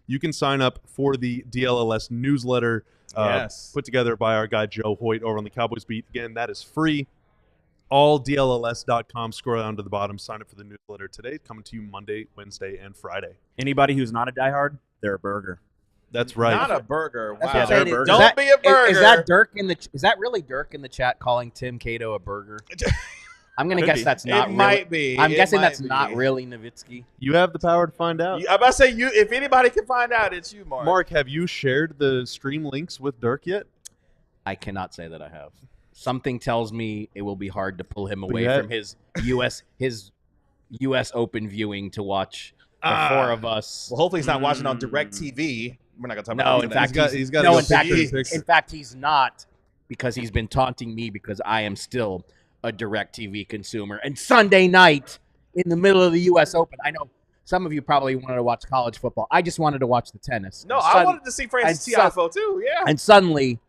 You can sign up for the DLLS newsletter put together by our guy Joe Hoyt over on the Cowboys beat. Again, that is free. alldlls.com. Scroll down to the bottom. Sign up for the newsletter today. Coming to you Monday, Wednesday, and Friday. Anybody who's not a diehard, they're a burger. That's right. Not a burger. Wow. Yeah, they're a burger. Don't be a burger. Is that Dirk in the? Is that really Dirk in the chat calling Tim Cato a burger? I'm gonna guess that's not. It might be. I'm guessing that's not really Nowitzki. You have the power to find out. I'm about to say, if anybody can find out, it's you, Mark. Mark, have you shared the stream links with Dirk yet? I cannot say that I have. Something tells me it will be hard to pull him away from his U.S. Open viewing to watch the four of us. Well, hopefully he's not watching on DirecTV. We're not going to talk about that. In fact, he's not, because he's been taunting me because I am still a DirecTV consumer. And Sunday night, in the middle of the U.S. Open, I know some of you probably wanted to watch college football. I just wanted to watch the tennis. No, I wanted to see Francis Tiafoe too, yeah. And suddenly,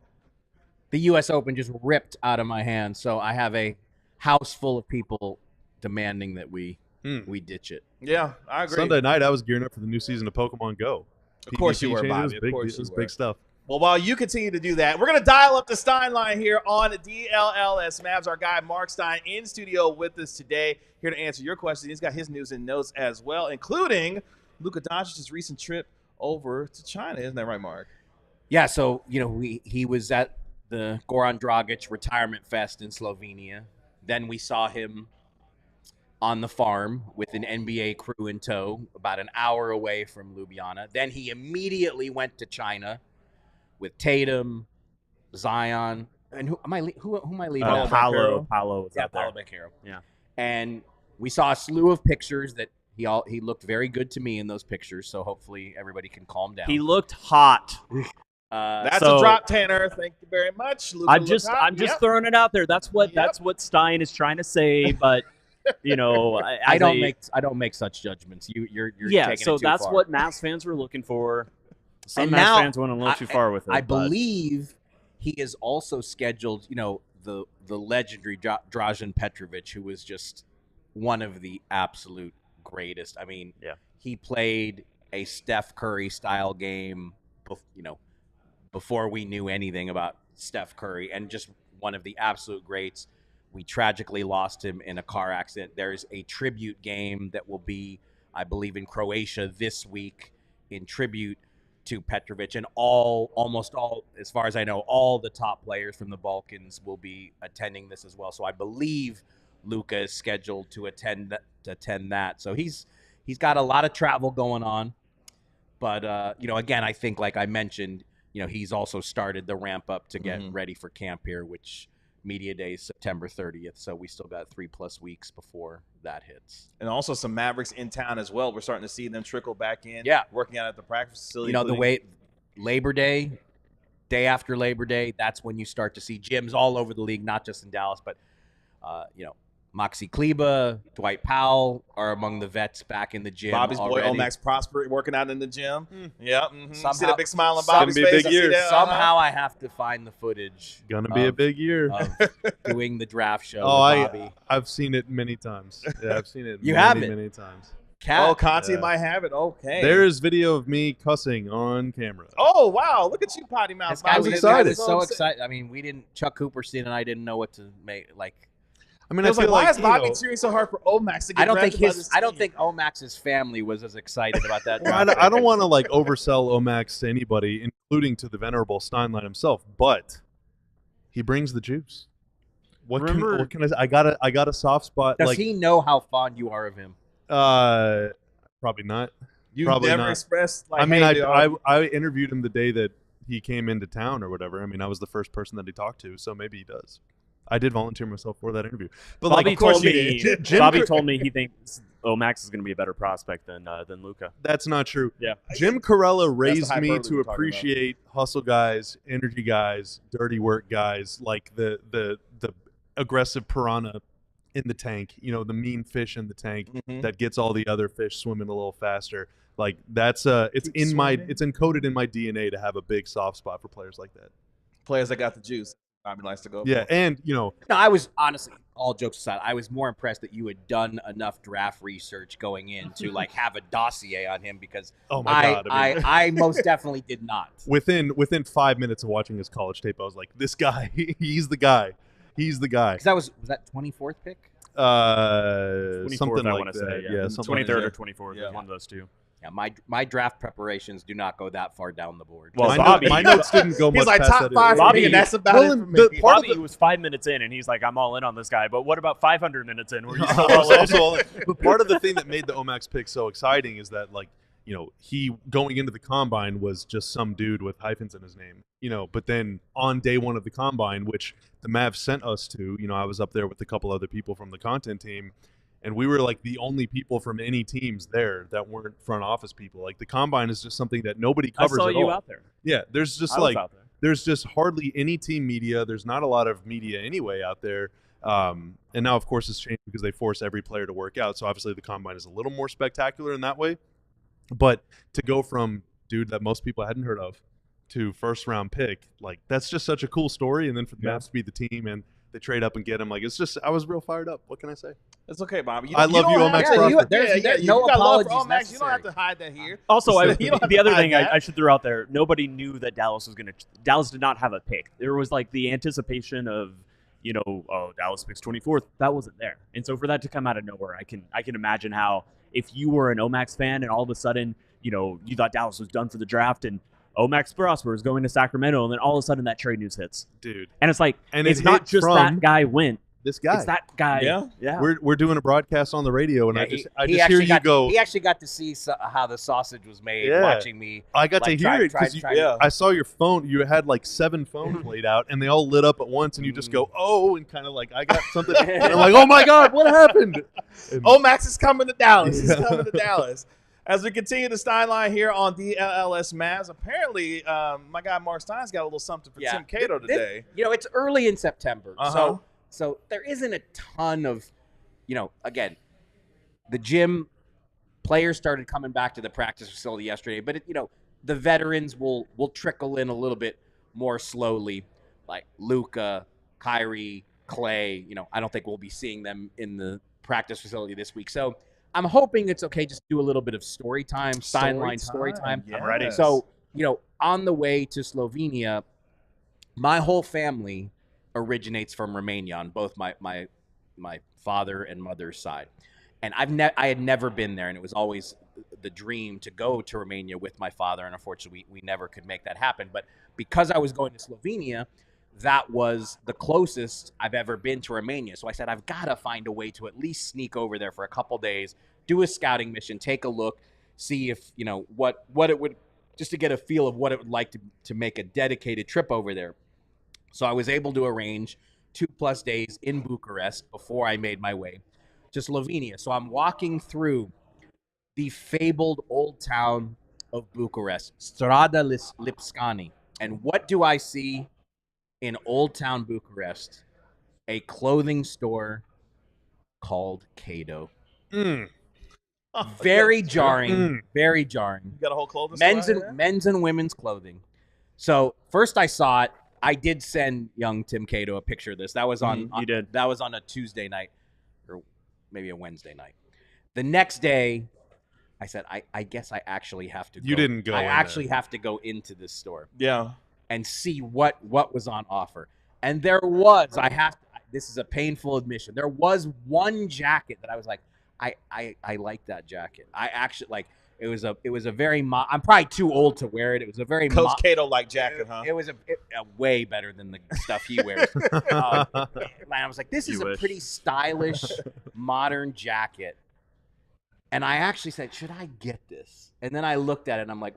the U.S. Open just ripped out of my hands. So I have a house full of people demanding that we ditch it. Yeah, I agree. Sunday night, I was gearing up for the new season of Pokemon Go. Of course you were, Bobby. It was big stuff. Well, while you continue to do that, we're going to dial up the Stein Line here on DLLS Mavs. Our guy Marc Stein in studio with us today, here to answer your questions. He's got his news and notes as well, including Luka Doncic's recent trip over to China. Isn't that right, Mark? Yeah, so, he was at the Goran Dragic Retirement Fest in Slovenia. Then we saw him on the farm with an NBA crew in tow, about an hour away from Ljubljana. Then he immediately went to China with Tatum, Zion, and who am I leaving out? Paolo was out there. Paolo Banchero. Yeah. And we saw a slew of pictures that he looked very good to me in those pictures, so hopefully everybody can calm down. He looked hot. That's a drop, Tanner. Thank you very much. Luka I'm just throwing it out there. That's what Stein is trying to say, but I don't make such judgments. You're yeah. taking So it too that's far. what Mavs fans were looking for. Some And Mavs now, fans went a little too far with it. I but believe he is also scheduled. The legendary Dražen Petrovic, who was just one of the absolute greatest. I mean, Yeah. he played a Steph Curry style game, before we knew anything about Steph Curry, and just one of the absolute greats. We tragically lost him in a car accident. There's a tribute game that will be, I believe, in Croatia this week in tribute to Petrovic, and almost all, as far as I know, all the top players from the Balkans will be attending this as well. So I believe Luka is scheduled to attend that. So he's got a lot of travel going on. But again, I think, like I mentioned, he's also started the ramp up to get ready for camp here, which media day is September 30th. So we still got 3+ weeks before that hits. And also some Mavericks in town as well. We're starting to see them trickle back in. Yeah. Working out at the practice facility. The way Labor Day, day after Labor Day, that's when you start to see gyms all over the league, not just in Dallas, but, Maxi Kleber, Dwight Powell are among the vets back in the gym. Bobby's already. boy, Omax Prosper, working out in the gym. Yeah. Somehow, See the big smile on Bobby's Gonna be a face? big I see year. that. Somehow I have to find the footage. Gonna be a big year. Of doing the draft show with Bobby. I've seen it many times. Yeah, I've seen it You many, have it? many times. Oh, Conti might have it. Okay. There is video of me cussing on camera. Oh, wow. Look at you, potty mouth. This guy was was excited. so excited. I mean, Chuck Cooperstein and I didn't know what to make. Like, I mean, I was I like, feel why like is Bobby cheering so hard for Omax to get I don't think drafted by this team? Omax's family was as excited about that. Well, draft I don't pick. want to like oversell Omax to anybody, including to the venerable Stein Line himself, but he brings the juice. What can I say? I got a soft spot. Does he know how fond you are of him? Probably not. You Probably never not. expressed like, I mean, hey, dude, I interviewed him the day that he came into town or whatever. I mean, I was the first person that he talked to, so maybe he does. I did volunteer myself for that interview. But Bobby like, of course told me. you did. Bobby told me he thinks Omax is going to be a better prospect than Luka. That's not true. Yeah. Jim Corella raised hyperbole me we're to talking about. appreciate hustle guys, energy guys, dirty work guys, like the aggressive piranha in the tank, the mean fish in the tank that gets all the other fish swimming a little faster. Like that's it's encoded in my DNA to have a big soft spot for players like that. players that got the juice. Bobby likes to go. Yeah, for. and No, I was honestly, all jokes aside, I was more impressed that you had done enough draft research going in to like have a dossier on him, because oh my god, I mean, I most definitely did not. within 5 minutes of watching his college tape, I was like, this guy, he's the guy. He's the guy. Because was that 24th pick? 24th, Something I like want to that. say, Yeah, something like 23rd that. or 24th. Yeah. One of those two. Yeah, my draft preparations do not go that far down the board. Well, my, Bobby- my notes didn't go much He's like past top that. 5 for Bobby- me, and that's about well, it and for me. the part of Bobby was 5 minutes in, and he's like, "I'm all in on this guy." But what about 500 minutes in? Were you I still was all in? also all in. But part of the thing that made the Omax pick so exciting is that, like, he going into the combine was just some dude with hyphens in his name, but then on day one of the combine, which the Mavs sent us to, I was up there with a couple other people from the content team, and we were like the only people from any teams there that weren't front office people. Like, the combine is just something that nobody I covers saw at you all. out there. Yeah, there's just I was out there. there's just hardly any team media. There's not a lot of media anyway out there. And now, of course, it's changed because they force every player to work out. So obviously the combine is a little more spectacular in that way. But to go from dude that most people hadn't heard of to first round pick, like, that's just such a cool story. And then for the Mavs to be the team and they trade up and get him, like, it's just, I was real fired up. What can I say? It's okay, Bobby. I love you, don't Omax have to- Prosper. There's you no got love for apologies Omax. You don't have necessary. to hide that here. Also, You don't have the to other hide thing that. I should throw out there: nobody knew that Dallas was going to. Dallas did not have a pick. There was like the anticipation of, Dallas picks 24th. That wasn't there, and so for that to come out of nowhere, I can imagine how, if you were an Omax fan and all of a sudden, you thought Dallas was done for the draft and Omax Prosper is going to Sacramento, and then all of a sudden that trade news hits, Dude. and it's like, And it's it not hit just from that guy went. This guy. It's that guy. Yeah. We're doing a broadcast on the radio, and Yeah, I just hear you go. He actually got to see how the sausage was made, Yeah. watching me. I got to hear it because Yeah. I saw your phone. You had like 7 phones laid out, and they all lit up at once, and you just go, oh, and kind of like, I got something. And I'm like, oh my God, what happened? And Omax is coming to Dallas. He's coming to Dallas. As we continue the Stein Line here on DLLS Mavs, apparently my guy Marc Stein's got a little something for Tim Cato today. It's early in September, Uh-huh. so there isn't a ton of again, the gym players started coming back to the practice facility yesterday, but the veterans will trickle in a little bit more slowly, like Luka, Kyrie, Klay. I don't think we'll be seeing them in the practice facility this week. So I'm hoping it's okay just to do a little bit of story time, Stein Line story time. Yes. I'm ready. So, on the way to Slovenia, my whole family originates from Romania on both my father and mother's side. And I had never been there, and it was always the dream to go to Romania with my father, and unfortunately we never could make that happen. But because I was going to Slovenia, that was the closest I've ever been to Romania. So I said, I've got to find a way to at least sneak over there for a couple days, do a scouting mission, take a look, see if, what it would, just to get a feel of what it would like to make a dedicated trip over there. So I was able to arrange 2+ days in Bucharest before I made my way to Slovenia. So I'm walking through the fabled old town of Bucharest, Strada Lipscani. And what do I see in Old Town Bucharest? A clothing store called Cato. Very jarring. Very jarring. You got a whole clothing store? Men's and women's clothing. So first I saw it. I did send young Tim Cato a picture of this. That was on. You did. That was on a Tuesday night, or maybe a Wednesday night. The next day, I said, I guess I actually have to go. You didn't go. I actually have to go into this store. Yeah. And see what was on offer. And there was, this is a painful admission, there was one jacket that I was like, I like that jacket. I actually, like, it was a very, I'm probably too old to wear it. It was a very Coach Cato like jacket, huh? It was a way better than the stuff he wears. And I was like, this is a pretty stylish, modern jacket. And I actually said, should I get this? And then I looked at it and I'm like,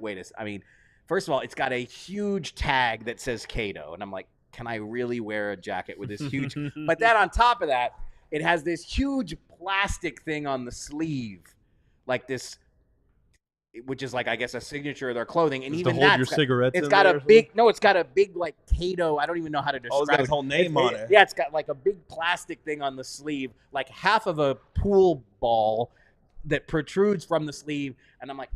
first of all, it's got a huge tag that says Cato. And I'm like, can I really wear a jacket with this huge? But then on top of that, it has this huge plastic thing on the sleeve, like this, which is like, I guess, a signature of their clothing. And just even to hold that, your cigarettes it's in got there a big, no, it's got a big, like, Cato. I don't even know how to describe it. It's got his whole name on it. Yeah, it's got like a big plastic thing on the sleeve, like half of a pool ball that protrudes from the sleeve. And I'm like,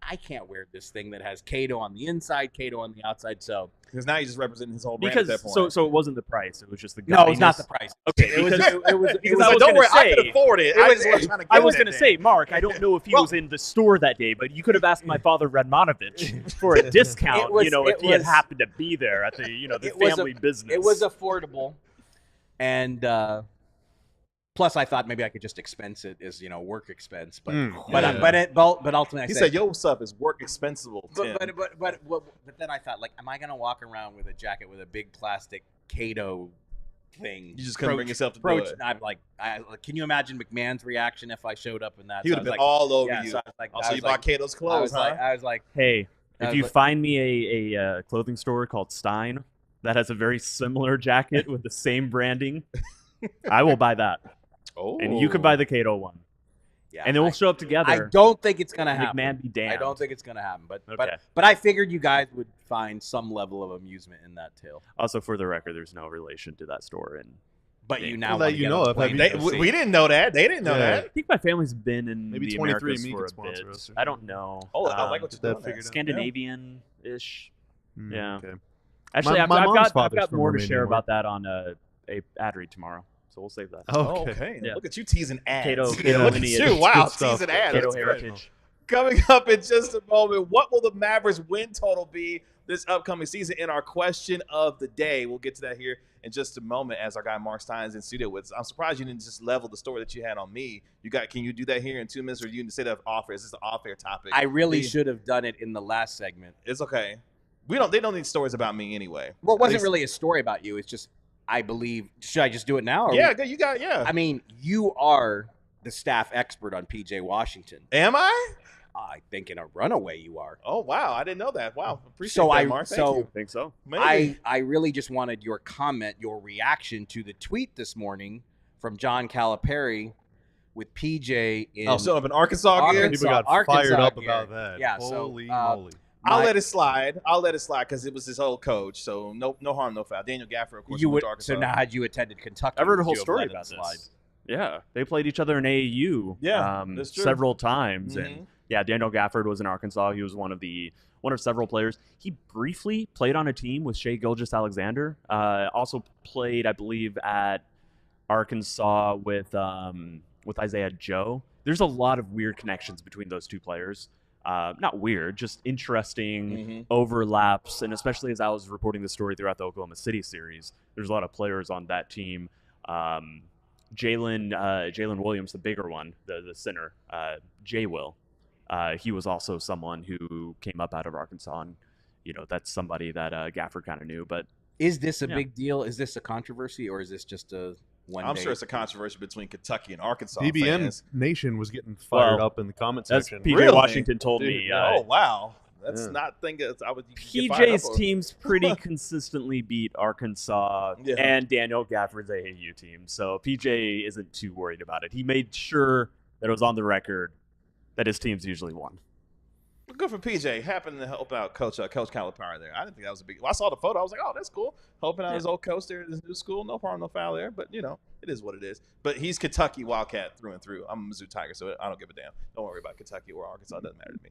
I can't wear this thing that has Cato on the inside, Cato on the outside. So because now he's just representing his whole brand at that point. So it wasn't the price; it was just the no, it was not the price. Okay, it was don't worry, I could afford it. I was going to say, Mark, I don't know if he was in the store that day, but you could have asked my father Radmanovich for a discount. If he had happened to be there at the the family business. It was affordable, and plus I thought maybe I could just expense it as work expense, but ultimately he said your stuff is work expensible. But then I thought, like, am I gonna walk around with a jacket with a big plastic Cato thing? You just couldn't bring yourself to do it. I'm like, can you imagine McMahon's reaction if I showed up in that? He would have been all over you. So I was like, also, you bought Cato's clothes, I was like, hey, if you find me a clothing store called Stein that has a very similar jacket with the same branding, I will buy that. Oh. And you could buy the Cato one. Yeah, and then we'll show up together. I don't think it's gonna happen. McMahon be damned. I don't think it's gonna happen. But okay. but I figured you guys would find some level of amusement in that tale. Also, for the record, there's no relation to that store. But you now that you know of. We didn't know that. They didn't know that. I think my family's been in maybe the 23 Americas for a bit. I don't know. Oh, I like what you're doing there. Scandinavian-ish. Yeah. Okay. Actually, I've got more to share about that on a ad read tomorrow. So we'll save that. Oh, okay. Yeah. Look at you teasing ads. Cato Look at you. Wow, teasing ads. Cato heritage. Coming up in just a moment, what will the Mavericks win total be this upcoming season in our question of the day? We'll get to that here in just a moment as our guy Marc Stein is in studio with us. I'm surprised you didn't just level the story that you had on me. Can you do that here in 2 minutes, or you say that off air? Is this an off-air topic? I really should have done it in the last segment. It's okay. They don't need stories about me anyway. Well, it wasn't really a story about you. It's just, I believe. Should I just do it now? Yeah, good. You got. Yeah. I mean, you are the staff expert on PJ Washington. Am I? I think in a runaway you are. Oh wow, I didn't know that. Wow, appreciate that, Mark. Thank you. I think so. Maybe. I really just wanted your comment, your reaction to the tweet this morning from John Calipari with PJ in so up in Arkansas gear. People got fired up about that. Yeah. Holy moly. I'll let it slide. because it was his old coach. So no harm, no foul. Daniel Gaffer, of course, went to Arkansas. So now, had you attended Kentucky, I've heard a whole story about this. Yeah, they played each other in AAU. That's true. Several times, and yeah, Daniel Gafford was in Arkansas. He was one of several players. He briefly played on a team with Shai Gilgeous-Alexander. Also played, I believe, at Arkansas with Isaiah Joe. There's a lot of weird connections between those two players. Not weird, just interesting overlaps. And especially as I was reporting the story throughout the Oklahoma City series, there's a lot of players on that team. Jalen Williams, the bigger one, the center, J. Will. He was also someone who came up out of Arkansas, and that's somebody that Gafford kind of knew. But is this a big deal? Is this a controversy, or is this just a I'm sure it's a controversy between Kentucky and Arkansas. BBN fans. Nation was getting fired up in the comment section. PJ Really? Washington told Dude, me. oh wow, that's not thinking. I would. PJ's teams pretty consistently beat Arkansas and Daniel Gafford's AAU team, so PJ isn't too worried about it. He made sure that it was on the record that his teams usually won. Good for PJ. Happened to help out Coach Calipari there. I didn't think that was a big. Well, I saw the photo. I was like, oh, that's cool. Helping out his old coach there at his new school. No problem, no foul there. But it is what it is. But he's Kentucky Wildcat through and through. I'm a Mizzou Tiger, so I don't give a damn. Don't worry about Kentucky or Arkansas. It doesn't matter to me.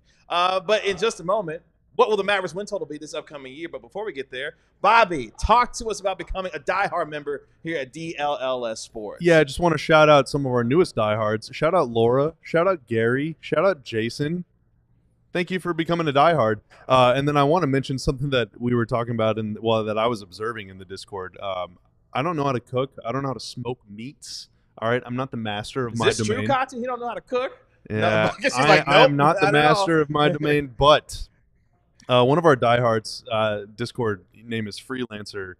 But in just a moment, what will the Mavericks win total be this upcoming year? But before we get there, Bobby, talk to us about becoming a diehard member here at DLLS Sports. Yeah, I just want to shout out some of our newest diehards. Shout out Laura. Shout out Gary. Shout out Jason. Thank you for becoming a diehard. And then I want to mention something that we were talking about that I was observing in the Discord. I don't know how to cook. I don't know how to smoke meats. All right, I'm not the master of my domain. Is this true, Kati? He don't know how to cook? Yeah, no, I am not the master of my domain, but one of our diehards, Discord name is Freelancer,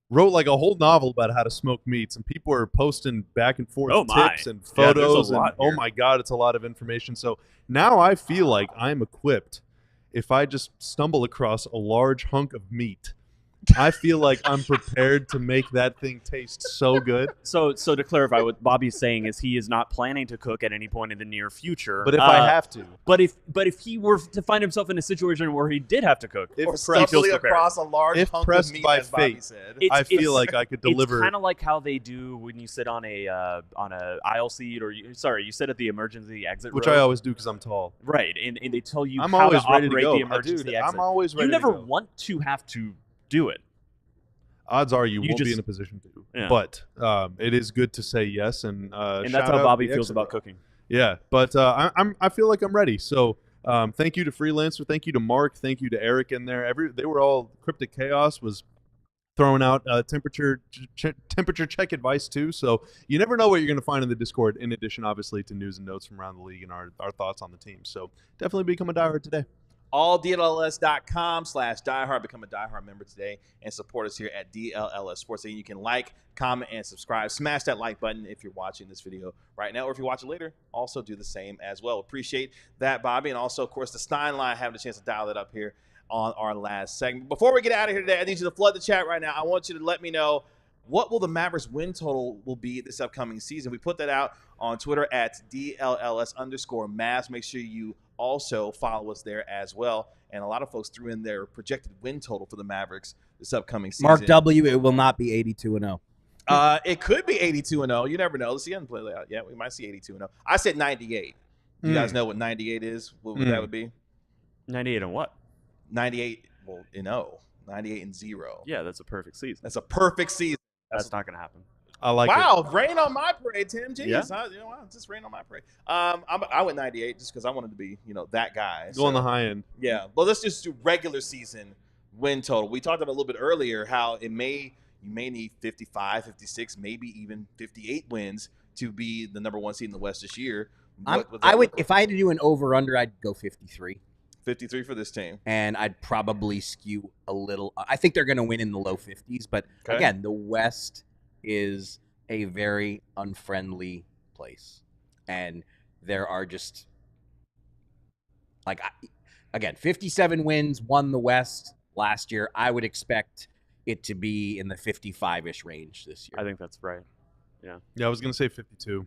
wrote like a whole novel about how to smoke meats, and people are posting back and forth tips and photos. Oh my God, it's a lot of information. So now I feel like I'm equipped. If I just stumble across a large hunk of meat, I feel like I'm prepared to make that thing taste so good. So to clarify, what Bobby's saying is he is not planning to cook at any point in the near future. But if I have to. But if he were to find himself in a situation where he did have to cook, or stumbling across a large hunk of meat, as Bobby said, I feel like I could deliver. It's kind of like how they do when you sit on a aisle seat, or you sit at the emergency exit which row. I always do because I'm tall. Right, and they tell you I'm how always to ready operate to go. the emergency exit. I'm always ready You never to go. want to have to do it. Odds are you won't be in a position to. Yeah. But it is good to say yes. And that's how Bobby feels about cooking. Yeah, but I feel like I'm ready. So thank you to Freelancer. Thank you to Mark. Thank you to Eric in there. They were all Cryptic Chaos was throwing out temperature check advice too. So you never know what you're going to find in the Discord, in addition, obviously, to news and notes from around the league and our thoughts on the team. So definitely become a diehard today. alldlls.com/diehard. Become a diehard member today and support us here at DLLS Sports. And you can like, comment, and subscribe. Smash that like button if you're watching this video right now, or if you watch it later, also do the same as well. Appreciate that, Bobby. And also, of course, the Stein Line, having a chance to dial that up here on our last segment. Before we get out of here today, I need you to flood the chat right now. I want you to let me know what will the Mavericks win total will be this upcoming season. We put that out on Twitter at DLLS_Mavs. Make sure you also follow us there as well. And a lot of folks threw in their projected win total for the Mavericks this upcoming season. Mark W., it will not be 82-0. It could be 82-0. You never know. Let's see. I haven't played that out yet. We might see 82-0. I said 98. You guys know what 98 is? What that would be? 98 and what? 98, well, 98-0. Yeah, that's a perfect season. That's a perfect season. That's not going to happen. I like wow, rain on my parade, Tim. Jeez, Yeah. Just rain on my parade. I went 98 just because I wanted to be, that guy. Go on the high end. Yeah, well, let's just do regular season win total. We talked about a little bit earlier how you may need 55, 56, maybe even 58 wins to be the number one seed in the West this year. If I had to do an over/under, I'd go 53. 53 for this team. And I'd probably skew a little. I think they're going to win in the low 50s. But again, the West is a very unfriendly place. And there are just, 57 wins, won the West last year. I would expect it to be in the 55-ish range this year. I think that's right. Yeah. Yeah, I was going to say 52.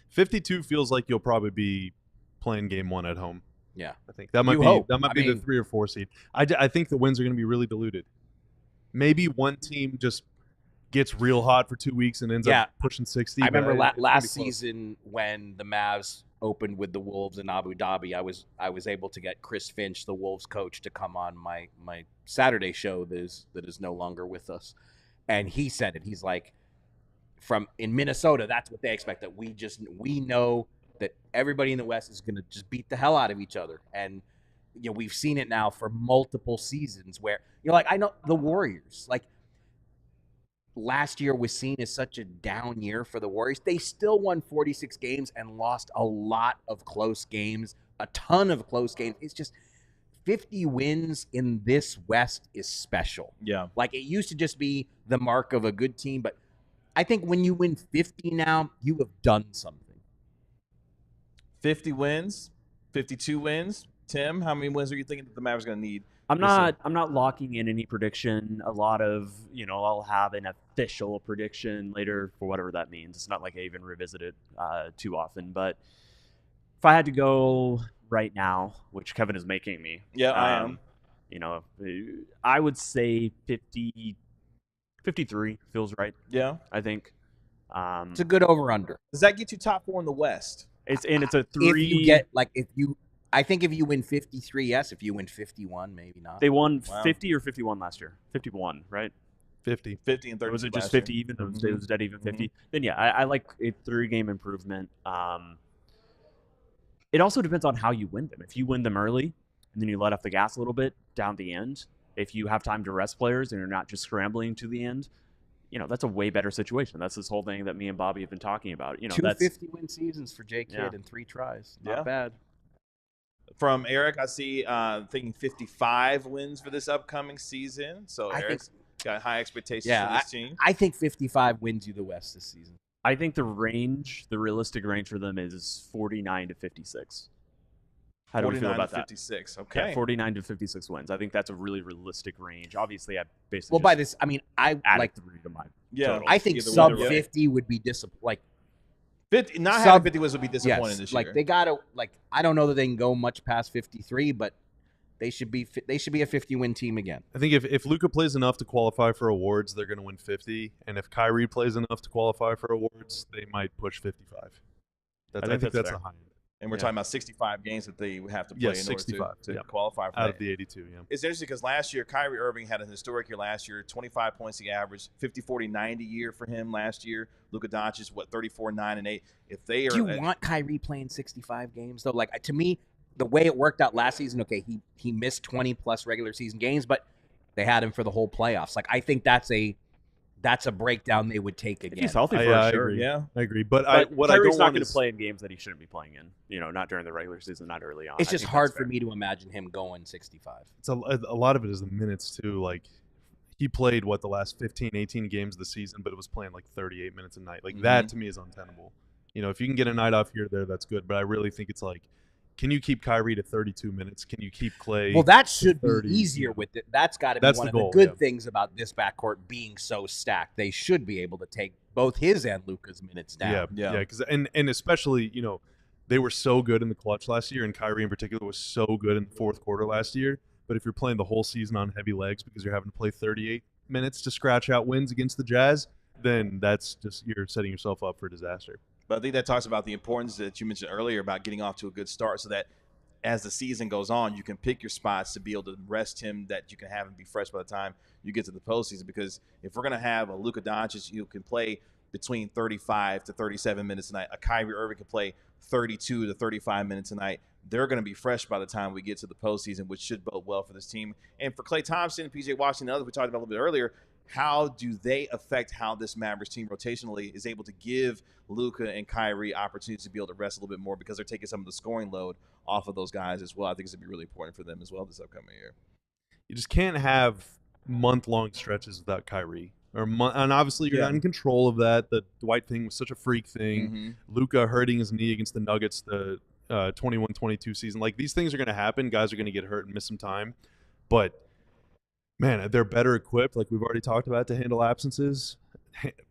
52 feels like you'll probably be playing game one at home. Yeah, I think that might be the 3 or 4 seed. I think the wins are going to be really diluted. Maybe one team just gets real hot for 2 weeks and ends up pushing 60. I remember last season when the Mavs opened with the Wolves in Abu Dhabi. I was able to get Chris Finch, the Wolves coach, to come on my Saturday show that is no longer with us, and he said it. He's like, in Minnesota, that's what they expect. That we know that everybody in the West is going to just beat the hell out of each other, and we've seen it now for multiple seasons where like I know the Warriors like. Last year was seen as such a down year for the Warriors. They still won 46 games and lost a lot of close games, a ton of close games. It's just 50 wins in this West is special. Yeah. Like it used to just be the mark of a good team, but I think when you win 50 now, you have done something. 50 wins, 52 wins. Tim, how many wins are you thinking that the Mavericks going to need? I'm not locking in any prediction. A lot of, I'll have an official prediction later for whatever that means. It's not like I even revisit it too often. But if I had to go right now, which Kevin is making me. Yeah, I am. I would say 53 feels right. Yeah. I think. It's a good over-under. Does that get you top 4 in the West? It's a 3. If you get, I think if you win 53, yes. If you win 51, maybe not. They won 50 or 51 last year? 51, right? 50. 50 and 30. Was it just 50 even? Mm-hmm. It was dead even 50? Mm-hmm. Then, yeah, I like a 3-game improvement. It also depends on how you win them. If you win them early and then you let off the gas a little bit down the end, if you have time to rest players and you're not just scrambling to the end, that's a way better situation. That's this whole thing that me and Bobby have been talking about. 2 50-win seasons for J. Kidd in 3 tries. Not bad. From Eric, I see thinking 55 wins for this upcoming season. So Eric's got high expectations for this team. I think 55 wins you the West this season. I think the realistic range for them is 49 to 56. How do we feel about 56. Okay. Yeah, 49 to 56 wins. I think that's a really realistic range. Obviously, I basically by this, I mean, I like 3 to my total. I think sub 50 would be disappointing. 50, not having 50 wins would be disappointing this year. Like they gotta I don't know that they can go much past 53, but they should be a 50-win team again. I think if Luka plays enough to qualify for awards, they're going to win 50, and if Kyrie plays enough to qualify for awards, they might push 55. I think that's a high end. And we're talking about 65 games that they would have to play in order to qualify for out of the 82. Yeah, it's interesting because last year Kyrie Irving had a historic year. Last year, 25 points he averaged, 50-40-90 year for him last year. Luka Doncic, 34-9-8. If they are, do you want Kyrie playing 65 games though? Like to me, the way it worked out last season, okay, he missed 20+ regular season games, but they had him for the whole playoffs. Like I think that's a breakdown they would take again. He's healthy for sure. Yeah, I agree. But Kyrie's not going to play in games that he shouldn't be playing in. Not during the regular season, not early on. It's just hard for me to imagine him going 65. It's a lot of it is the minutes too. Like he played the last 15, 18 games of the season, but it was playing like 38 minutes a night. Like that to me is untenable. If you can get a night off here or there, that's good. But I really think it's like, can you keep Kyrie to 32 minutes? Can you keep Klay? Well, that should be easier with it. That's got to be one of the good things about this backcourt being so stacked. They should be able to take both his and Luka's minutes down. Yeah. Because and especially they were so good in the clutch last year, and Kyrie in particular was so good in the fourth quarter last year. But if you're playing the whole season on heavy legs because you're having to play 38 minutes to scratch out wins against the Jazz, then that's just you're setting yourself up for disaster. But I think that talks about the importance that you mentioned earlier about getting off to a good start so that as the season goes on, you can pick your spots to be able to rest him, that you can have him be fresh by the time you get to the postseason. Because if we're going to have a Luka Doncic who can play between 35 to 37 minutes a night, a Kyrie Irving can play 32 to 35 minutes a night, they're going to be fresh by the time we get to the postseason, which should bode well for this team. And for Klay Thompson and PJ Washington and others we talked about a little bit earlier, how do they affect how this Mavericks team rotationally is able to give Luka and Kyrie opportunities to be able to rest a little bit more because they're taking some of the scoring load off of those guys as well? I think it's going to be really important for them as well this upcoming year. You just can't have month-long stretches without Kyrie. And obviously you're not in control of that. The Dwight thing was such a freak thing. Luka hurting his knee against the Nuggets the 21-22 season. Like, these things are going to happen. Guys are going to get hurt and miss some time. But man, they're better equipped, like we've already talked about, to handle absences.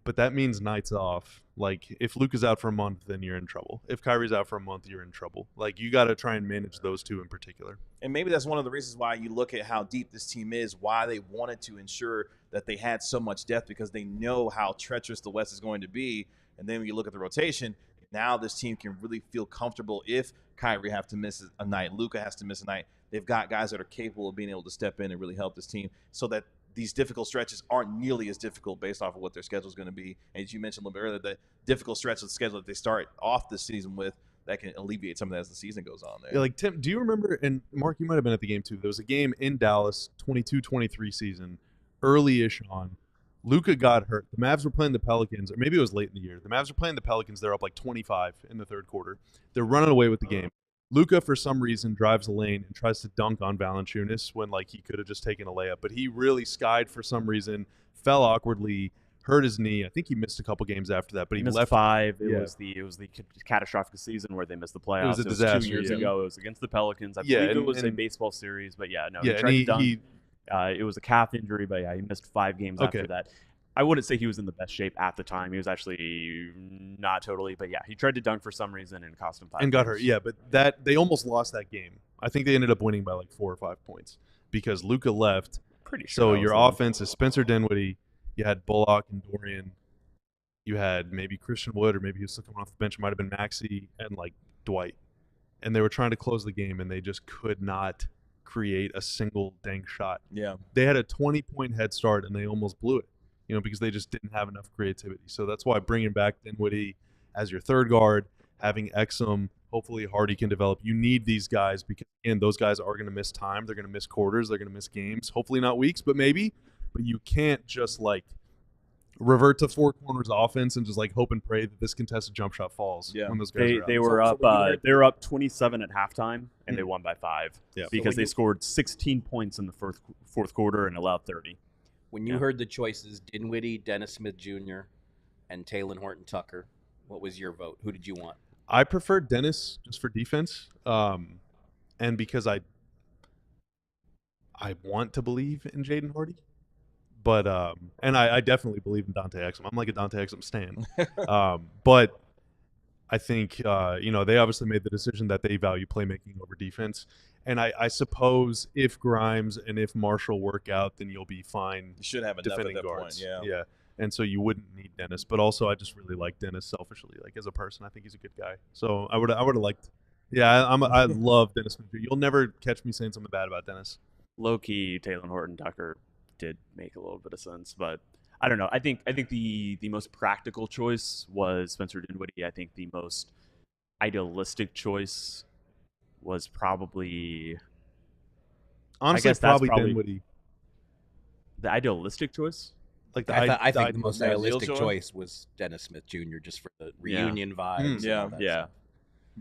But that means nights off. Like, if Luka's out for a month, then you're in trouble. If Kyrie's out for a month, you're in trouble. Like, you got to try and manage those two in particular. And maybe that's one of the reasons why you look at how deep this team is, why they wanted to ensure that they had so much depth because they know how treacherous the West is going to be. And then when you look at the rotation, now this team can really feel comfortable if Kyrie have to miss a night, Luka has to miss a night. They've got guys that are capable of being able to step in and really help this team so that these difficult stretches aren't nearly as difficult based off of what their schedule is going to be. And as you mentioned a little bit earlier, the difficult stretch of the schedule that they start off this season with, that can alleviate some of that as the season goes on there. Yeah, like Tim, do you remember, and Mark, you might have been at the game too, there was a game in Dallas, 22-23 season, early-ish on. Luka got hurt. The Mavs were playing the Pelicans, or maybe it was late in the year. The Mavs were playing the Pelicans. They're up like 25 in the third quarter. They're running away with the game. Luka, for some reason, drives the lane and tries to dunk on Valanciunas when like he could have just taken a layup. But he really skied for some reason, fell awkwardly, hurt his knee. I think he missed a couple games after that, but he missed left 5. It was the catastrophic season where they missed the playoffs. It was a disaster. 2 years ago. It was against the Pelicans. I Yeah, believe and- it was a and- baseball series, but yeah, no. Yeah, he tried to dunk. he It was a calf injury, but yeah, he missed 5 games after that. I wouldn't say he was in the best shape at the time. He was actually not totally, but yeah, he tried to dunk for some reason and cost him 5 and got games. hurt. Yeah, but that they almost lost that game. I think they ended up winning by like 4 or 5 points because Luka left. Pretty sure. So that your was offense is Spencer Dinwiddie. You had Bullock and Dorian. You had maybe Christian Wood, or maybe he was still coming off the bench. It might have been Maxi and like Dwight. And they were trying to close the game, and they just could not create a single dang shot. Yeah. They had a 20-point head start, and they almost blew it, because they just didn't have enough creativity. So that's why bringing back Dinwiddie as your third guard, having Exum, hopefully Hardy can develop. You need these guys because, again, those guys are going to miss time. They're going to miss quarters. They're going to miss games. Hopefully not weeks, but maybe. But you can't just, revert to 4 corners offense and just, hope and pray that this contested jump shot falls when those guys are out. They were up. They were up 27 at halftime, and they won by 5 because they scored 16 points in the fourth quarter and allowed 30. When you heard the choices, Dinwiddie, Dennis Smith Jr., and Talen Horton-Tucker, what was your vote? Who did you want? I prefer Dennis just for defense, and because I want to believe in Jaden Hardy, but and I definitely believe in Dante Exum. I'm like a Dante Exum stan, but I think they obviously made the decision that they value playmaking over defense. And I suppose if Grimes and if Marshall work out, then you'll be fine. You should have enough defending at that guards. point. Yeah. And so you wouldn't need Dennis, but also I just really like Dennis selfishly, as a person. I think he's a good guy. So I would have liked. Yeah, I love Dennis Smith. You'll never catch me saying something bad about Dennis. Low key, Talen Horton-Tucker did make a little bit of sense, but I don't know. I think the most practical choice was Spencer Dinwiddie. I think the most idealistic choice was probably. Honestly, I guess that's probably Dinwiddie. The idealistic choice. I think the most realistic choice was Dennis Smith Jr. just for the reunion vibes. Yeah.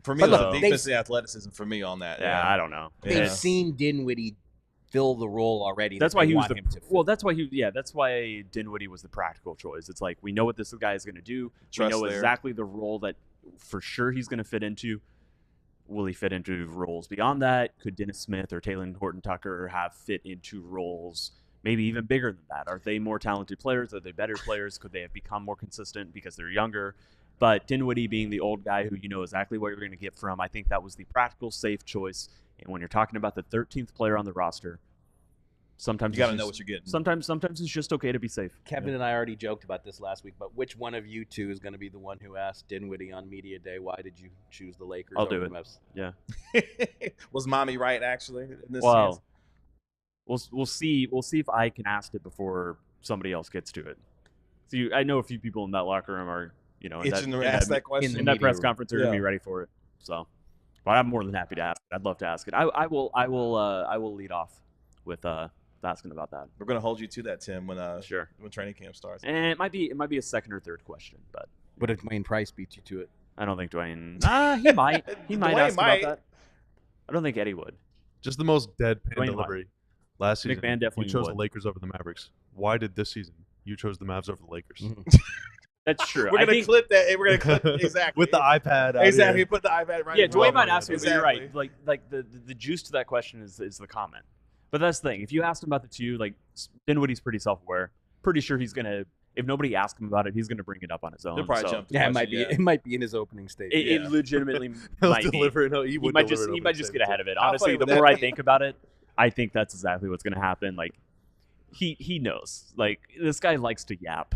For me, But the look, defensive athleticism for me on that. Yeah, I don't know. They've seen Dinwiddie fill the role already. That's that why they he was want him to fill. well. That's why Dinwiddie was the practical choice. It's like we know what this guy is going to do. Trust we know there. exactly the role that for sure he's going to fit into. Will he fit into roles beyond that? Could Dennis Smith or Talen Horton-Tucker have fit into roles maybe even bigger than that? Are they more talented players? Are they better players? Could they have become more consistent because they're younger? But Dinwiddie being the old guy who you know exactly what you're going to get from, I think that was the practical, safe choice. And when you're talking about the 13th player on the roster, sometimes You got to know what you're getting. Sometimes it's just okay to be safe. Kevin and I already joked about this last week, but which one of you two is going to be the one who asked Dinwiddie on Media Day, why did you choose the Lakers I'll over do the it. Mavs? Yeah. Was Mommy right, actually, in this Well, we'll see if I can ask it before somebody else gets to it. So I know a few people in that locker room are, itching to ask that question? in that press media conference are going to be ready for it. So, but I'm more than happy to ask it. I'd love to ask it. I will lead off with asking about that. We're going to hold you to that, Tim, when Sure. when training camp starts. And it might be a second or third question, but What if Dwayne Price beats you to it? I don't think Dwayne. He might. He might Dwayne ask might. about that. I don't think Eddie would. Just the most deadpan Dwayne delivery. Last season, McMahon definitely you chose would. the Lakers over the Mavericks. Why did this season you chose the Mavs over the Lakers? That's true. We're I going to think, clip that. We're going to clip exactly. With the iPad out Exactly. here. Put the iPad right yeah, in front Dwayne of might him. ask me, but you're Exactly. right. Like the juice to that question is the comment. But that's the thing. If you asked him about the two, Dinwiddie's pretty self-aware. Pretty sure he's gonna. If nobody asks him about it, he's gonna bring it up on his own. They'll probably so jump. Yeah, it might be in his opening statement. It legitimately He'll might be. deliver it. No, he would might deliver just it he over might the just same get ahead of it. How Honestly, funny the would more that I be? think about it, I think that's exactly what's gonna happen. he knows. Like, this guy likes to yap.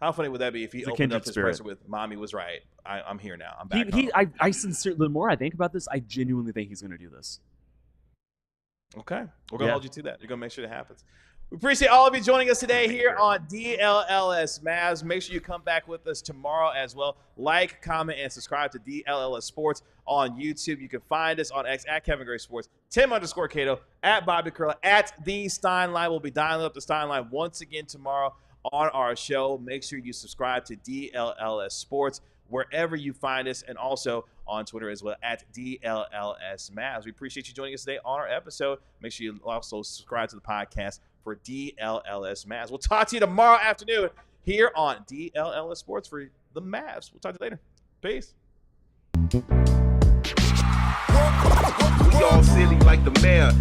How funny would that be if he It's a opened up kindred his spirit. presser with "Mommy was right. I'm here now. I'm back He home." I sincerely, the more I think about this, I genuinely think he's going to do this. Okay. We're going to hold you to that. You're going to make sure that happens. We appreciate all of you joining us today here on DLLS Mavs. Make sure you come back with us tomorrow as well. Like, comment, and subscribe to DLLS Sports on YouTube. You can find us on X at Kevin Gray Sports, Tim_Cato, at Bobby Curla, at the Stein Line. We'll be dialing up the Stein Line once again tomorrow on our show. Make sure you subscribe to DLLS Sports wherever you find us, and also on Twitter as well at DLLS Mavs. We appreciate you joining us today on our episode. Make sure you also subscribe to the podcast for DLLS Mavs. We'll talk to you tomorrow afternoon here on DLLS Sports for the Mavs. We'll talk to you later. Peace. We all silly like the mayor.